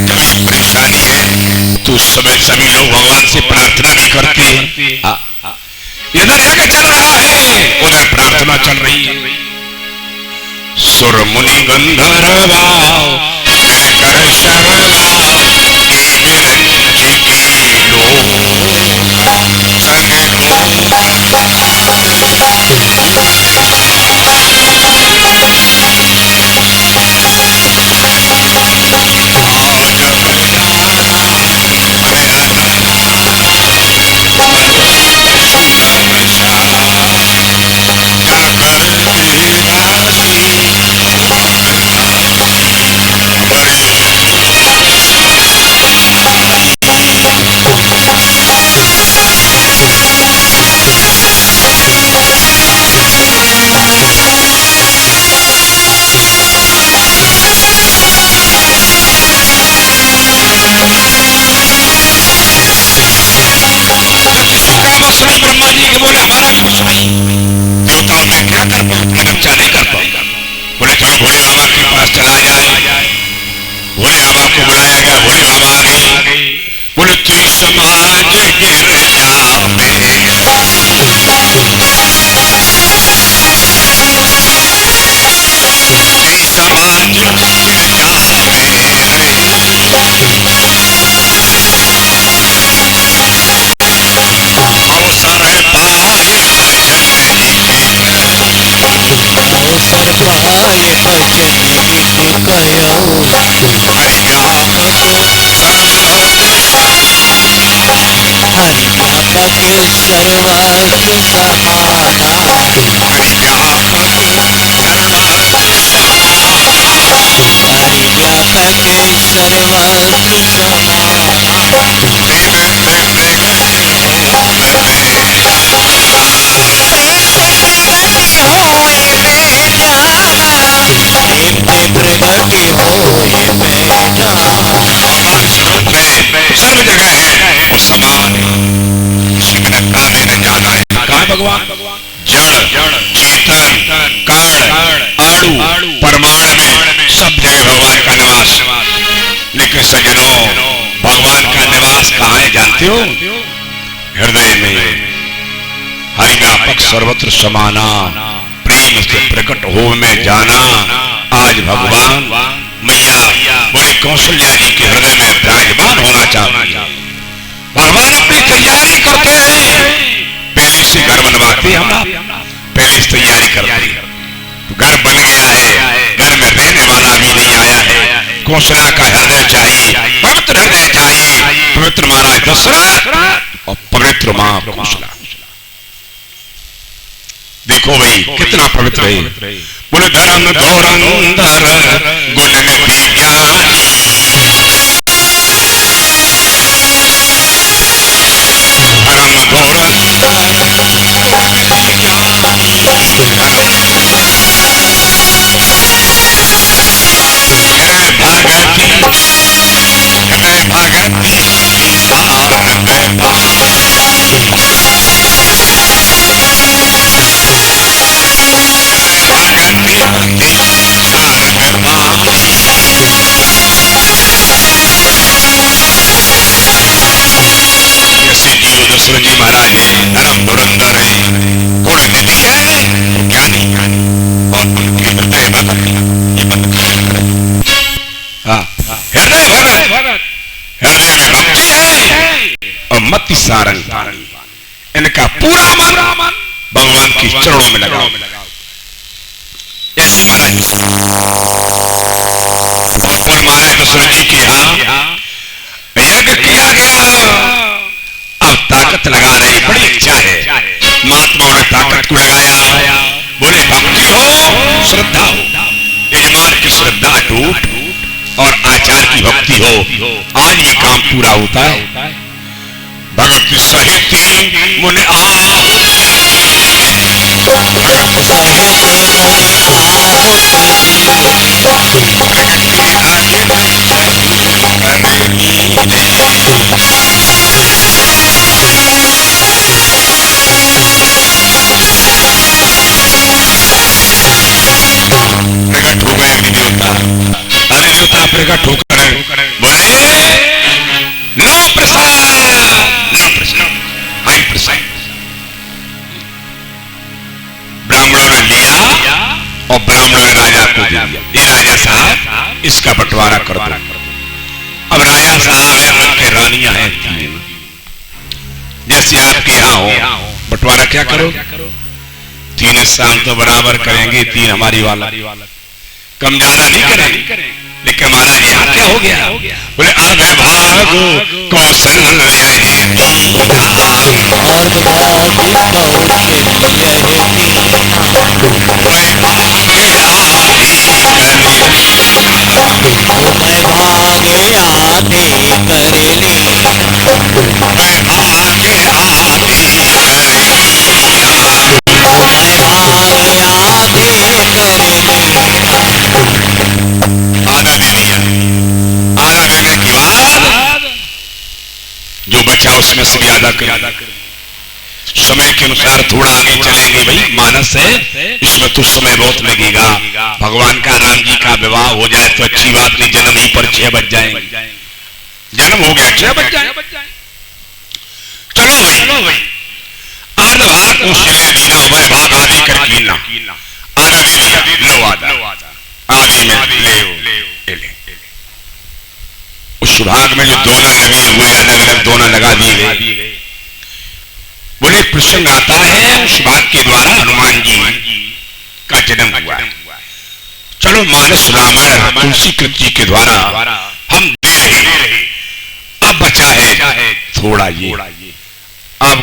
जब ये परेशानी है तो उस समय सभी लोग भगवान से प्रार्थना भी करते हैं। इधर यज्ञ चल रहा है, उधर प्रार्थना चल रही है। सुर मुनि गंधर्वा कर शर्मा को बुलाया गया, भोले बाबा आ गए, बोले तू समाज गिर जावे, समाज गिर जावे अवसर पाए अवसर पाए भजनी कयो हरि व्यापक सर्वदेश, हरि व्यापक सर्वत्र समाना हरि व्यापक सर्वदेश, हरि व्यापक सर्वत्र समाना दिव्य प्रगति होए बैठा, भगवान सर्वत्र है, सर्व जगह है और समान है, उसके बिना कामे न जाना है। कहाँ भगवान? जड़ चेतन कारण आड़ू परमाणु में सब जगह भगवान का निवास। लेकिन सज्जनों, भगवान का निवास कहाँ है जानते हो? हृदय में। हरि व्यापक सर्वत्र समाना, प्रेम से प्रकट हो में जाना। आज भगवान मैया बोले कौशल्या जी के हृदय में विराजमान होना चाहिए। भगवान अपनी तैयारी करते हैं, पहले से घर बनवाते हम आप, पहले से तैयारी करते। घर बन गया है, घर में रहने वाला अभी नहीं आया है। कौशल्या का हृदय चाहिए, पवित्र हृदय चाहिए, पवित्र महाराज दशरथ और पवित्र मां कौशल्या। देखो भाई कितना पवित्र है। बोले धर्म धुरंधर गुण निधि ज्ञानी, धर्म धुरंधर गुण निधि ज्ञानी, भगति भगति सार में दशरथ जी महाराज है, धर्म धुरंधर है, गुण निधि है, ज्ञानी और उनके हृदय भगत, हृदय भगत, हृदय में भक्ति है और मति सारंग। इनका पूरा मन भगवान के चरणों में लगाओ। ऐसे महाराज और फिर महाराज दशरथ जी के यहाँ यज्ञ किया गया। अब ताकत लगा रहे, बड़ी इच्छा है, महात्माओं ने ताकत को लगाया। बोले भक्ति हो, श्रद्धा हो, यजमान की श्रद्धा टूट और आचार्य की भक्ति हो, आज ये काम पूरा होता है। भगत सहित मुनि प्रकट हो गए देवता, अधिदेवता प्रकट होकर बोले नो प्रसाद, नो प्रसाद, हाई प्रसाद। ब्राह्मणों ने लिया और ब्राह्मणों ने राजा को दिया, ये राजा साहब इसका बंटवारा कर दो। अब राजा साहब है, उनके रानियां हैं तीन, जैसे आपके यहाँ हो, बंटवारा क्या करो? तीन शाम तो बराबर करेंगे, तीन हमारी वाला, कम ज्यादा नहीं करेंगे। लेकिन महाराज यहाँ क्या हो गया? बोले अविभाग कौशल्या आधा दे दिया। आधा देने के बाद जो बचा उसमें से भी आधा कर, समय के अनुसार थोड़ा आगे चलेंगे भाई, मानस है, इसमें तो समय बहुत लगेगा। भगवान का राम जी का विवाह हो जाए तो अच्छी बात नहीं, जन्म ही पर 6 बज जाए, जन्म हो गया 6 बज जाए। चलो भाई अर्धभाग कौशल्या दीना वह भाग आदि कर कीना आधा दे दिया, लो आधा आधे में ले। उस भाग में जो दोना लगे हुए अलग अलग दोना लगा दिए गए। बोले प्रसंग आता है उस भाग के द्वारा हनुमान जी का जन्म हुआ है। चलो मानस रामायण तुलसी कृत जी के द्वारा हम दे रहे, अब बचा है थोड़ा ये, अब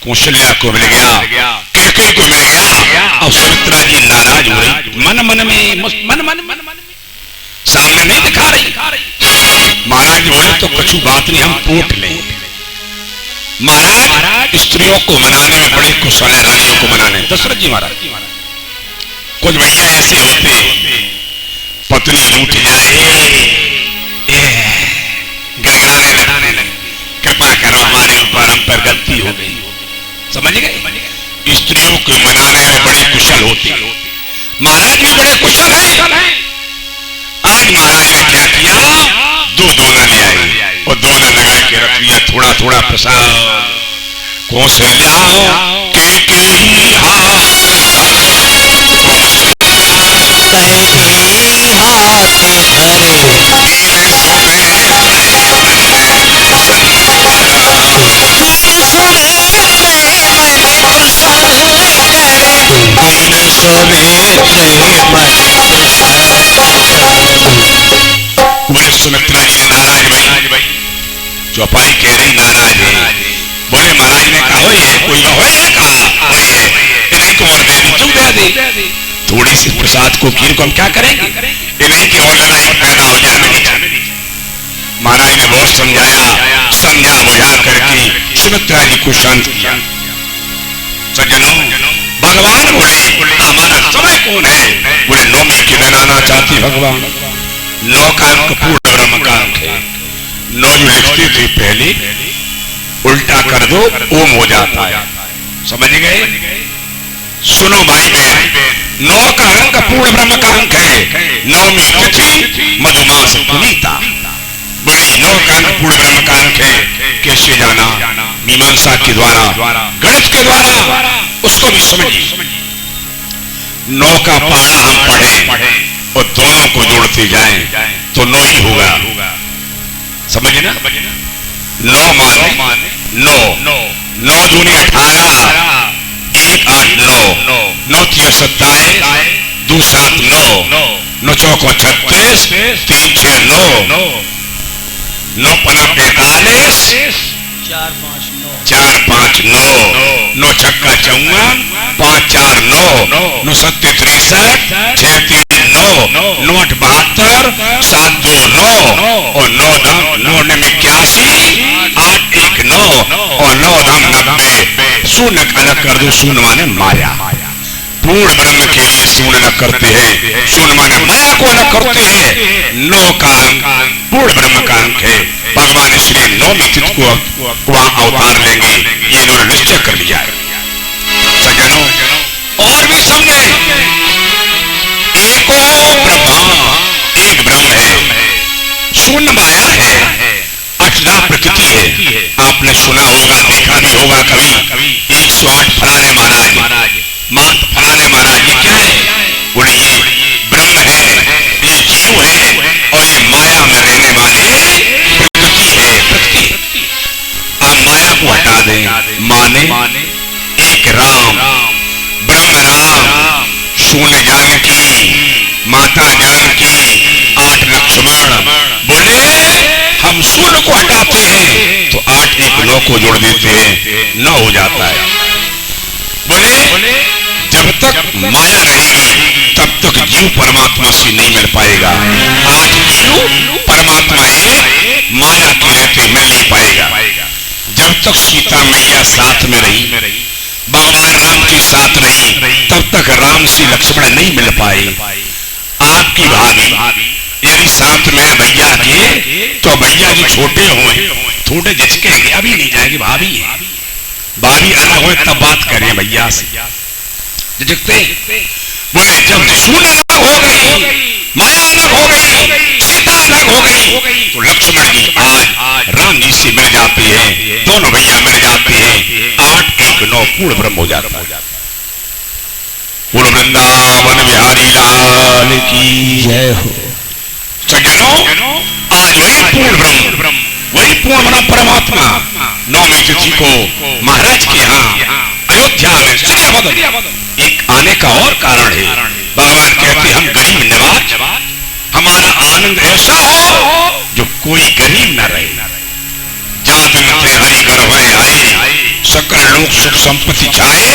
कौशल्या को मिल गया, कैकेयी को मिल गया, और सुमित्रा जी नाराज हो रही, मन मन में सामने नहीं दिखा रही। महाराज बोले तो कछु बात नहीं, हम पोट लें। महाराज स्त्रियों को मनाने में बड़े कुशल है, रानियों को मनाने। दशरथ जी महाराज कुछ भैया ऐसे होते, पत्नी रूठ जाए गिड़गिड़ाने लगे, कृपा करो हमारे ऊपर, हम पर गलती हो गई, समझ गए। स्त्रियों को मनाने में बड़े कुशल होते, महाराज भी बड़े कुशल हैं। आज महाराज ने क्या किया, 2 दोना ले आए और दोना लगा के रख लिया, थोड़ा थोड़ा प्रसाद। कौशल्या कैकेयी बोले सुमित्रा जी ने नाराज भाई, चौपाई कह रही नाराज है। बोले महाराज ने कहा ये कोई इन्हीं को और दे दी, तुम दे दे थोड़ी सी प्रसाद को, खीर को हम क्या करेंगे, इन्हीं की और लड़ाई पैदा हो जाने दी। महाराज ने बहुत समझा बुझा करके सुमित्रा जी को शांत किया। सज्जनों भगवान बोले हमारा समय कौन है, बोले 9 में किधर आना चाहती भगवान, 9 का अंक पूर्ण ब्रह्म का अंक है। 9 जो लिखते थे पहले उल्टा कर दो ओम हो जाता है, समझ गए। सुनो भाई बहन, 9 का अंक पूर्ण ब्रह्म का अंक है। 9वीं तिथि मधुमास पुनीता, बोले 9 का अंक पूर्ण ब्रह्म का अंक है। कैसे जाना, मीमांसा के द्वारा, गणित के द्वारा, उसको भी समझिए। 9 का पहाड़ा हम पढ़े और दोनों को जोड़ते जाएं तो 9 ही होगा, समझना। 9 माने 9 दूनी 18, 1 8 9, 9 3 27, 2 7 9, 9 चौको 36, 3 6 9, 9 पना 45, 4 5 9, 9 छक्का 54, 5 4 9, 9 7 63, 6 3 9, 9 8 72, 7 2 9 और 9 धम 9 में 81, 8 1 9 और 9 धम 90। शून्य अलग कर दो, शून्य माने माया। पूर्ण ब्रह्म के लिए शून्य अलग करते हैं, शून्य माने माया को अलग करते हैं। 9 का अंक पूर्ण ब्रह्म का अंक है। भगवान इसलिए 9वीं तिथि को वहां अवतार लेंगे, ये इन्होंने निश्चय कर लिया है। सज्जनों और भी समझे, एको ब्रह्मा, एक ब्रह्म है, शून्य माया है, 18 प्रकृति है। आपने सुना होगा, देखा भी होगा कभी, 108 फलाने महाराज, मात फलाने महाराज, ये क्या है, बोले ये ब्रह्म है, ये जीव है और ये माया में रहने वाले प्रकृति है। प्रकृति आप माया को हटा दें, माने एक राम, ब्रह्म राम, शून्य जानकी, माता जानकी, 8 लक्ष्मण। बोले हम शून्य को हटाते हैं तो 8 1 9 को जोड़ देते हैं, 9 हो जाता है। बोले जब तक माया रहेगी तब तक जीव परमात्मा से नहीं मिल पाएगा। 8 जीव परमात्मा एक, माया के रहते मिल नहीं पाएगा। जब तक सीता मैया साथ में रही, भगवान राम के साथ रही, तब तक राम से लक्ष्मण नहीं मिल पाए। आपकी भाभी यदि साथ में भैया के तो भैया जी छोटे हुए, थोड़े झिझकेंगे, अभी नहीं जाएंगे, भाभी है भाभी अलग हो तब बात करें भैया से। झिझकते बोले जब सुन अलग हो गई, माया अलग हो गई, सीता अलग हो गई, तो लक्ष्मण जी आज राम जी से मिल जाते हैं, दोनों भैया मिल जाते हैं, 819 पूर्ण ब्रह्म हो जाता है। पूर्ण वृंदावन बिहारी लाल की जय हो। सज्जनों आज वही पूर्ण ब्रह्म, वही पूर्ण ब्रह्म परमात्मा 9वीं तिथि को महाराज के यहाँ अयोध्या में सूर्यवदन एक आने का और कारण है। भगवान कहते हम गरीब नवाज, हमारा आनंद ऐसा हो जो कोई गरीब न रहे। जहाँ दिन से हरि घर भय आए, सकल लोग सुख संपत्ति छाए।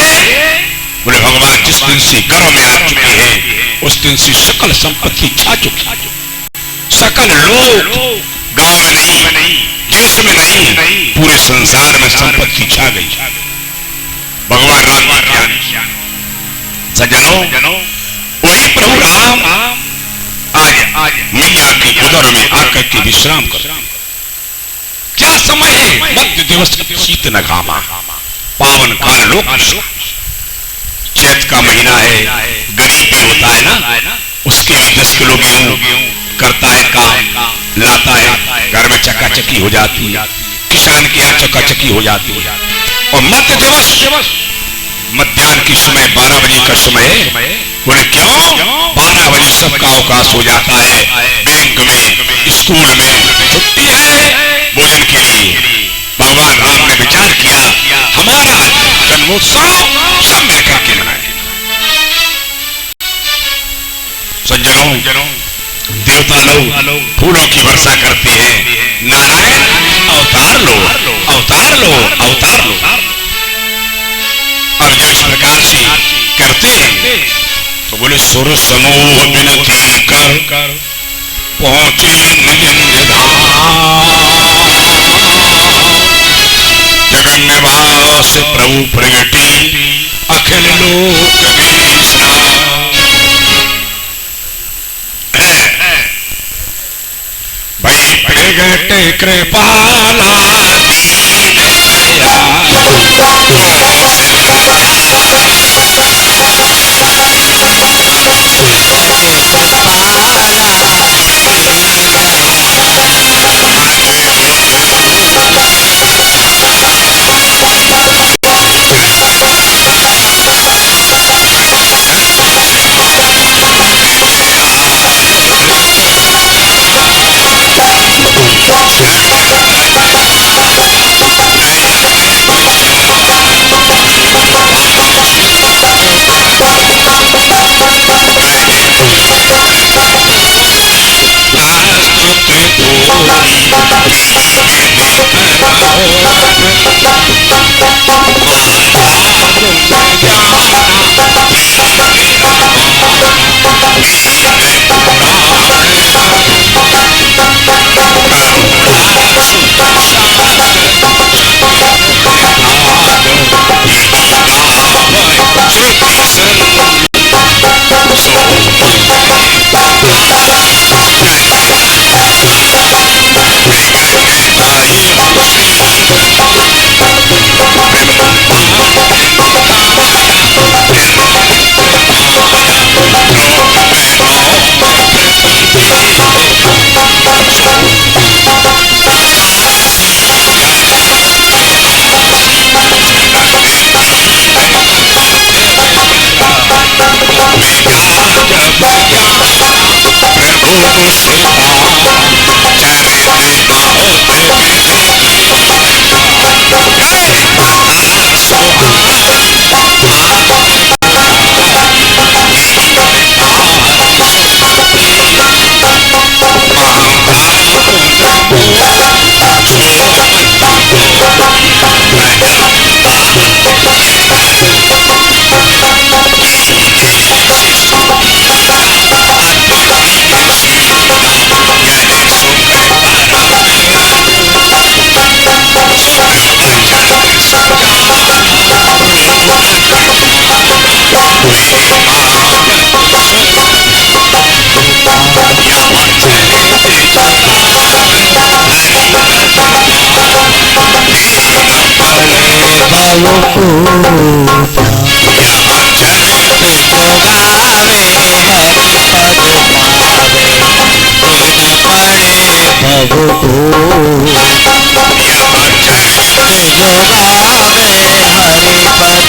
बोले भगवान जिस दिन से घर में आ चुके हैं उस दिन से सकल संपत्ति छा चुकी। सकल लोग गांव में नहीं, देश में नहीं, पूरे संसार में संपत्ति छा गई। भगवान राम की ज्ञान। सज्जनों वही प्रभु राम आज मैया के उदर में आकर के विश्राम कर। क्या समय है? मध्य दिवस शीत न घामा, पावन काल लोक। चैत का महीना है, गरीब भी होता है ना, उसके लिए 10 किलो गेहूं करता है, काम लाता है, घर में चक्काचक्की हो जाती है, किसान के यहाँ चक्काचक्की हो जाती है। और मध्य दिवस मध्याह्न की समय 12 बजे का समय है। बोले क्यों? 12 बजे सबका अवकाश हो जाता है, बैंक में, स्कूल में छुट्टी है भोजन के लिए। भगवान राम ने विचार किया हमारा जन्मोत्सव सब मिलकर के मनाए। सज्जनों देवता लोग फूलों की वर्षा करते हैं, नारायण अवतार लो, अवतार लो, अवतार लो। और जिस प्रकार से करते हैं तो बोले सुर समूह विनती कर पहुंचे निज निज धाम। जगन निवास प्रभु प्रगति अखिल लोक भाई प्रगट कृपाला को या भजन जो गावे हरि पद पावे ये न पड़े भव को या भजन जो गावे हरि पद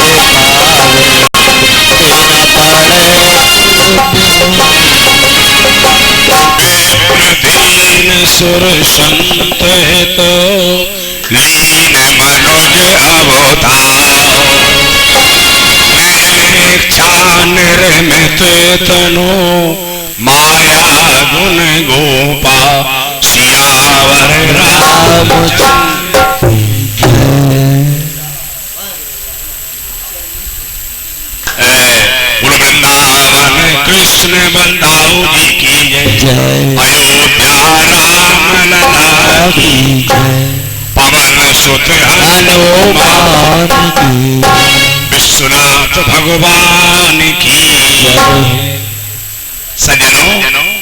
पावे ये न पड़े दीन सुर संत हित लीन मनोज अवतार इच्छा निर्मित तनु माया गुण गोपा सियावर रामचंद्र वृंदावन कृष्ण बलदाऊ जी की जय। अयोध्या राम लला की जय। पवन सुत हनुमान की विश्वनाथ भगवान की जय। सज्जनों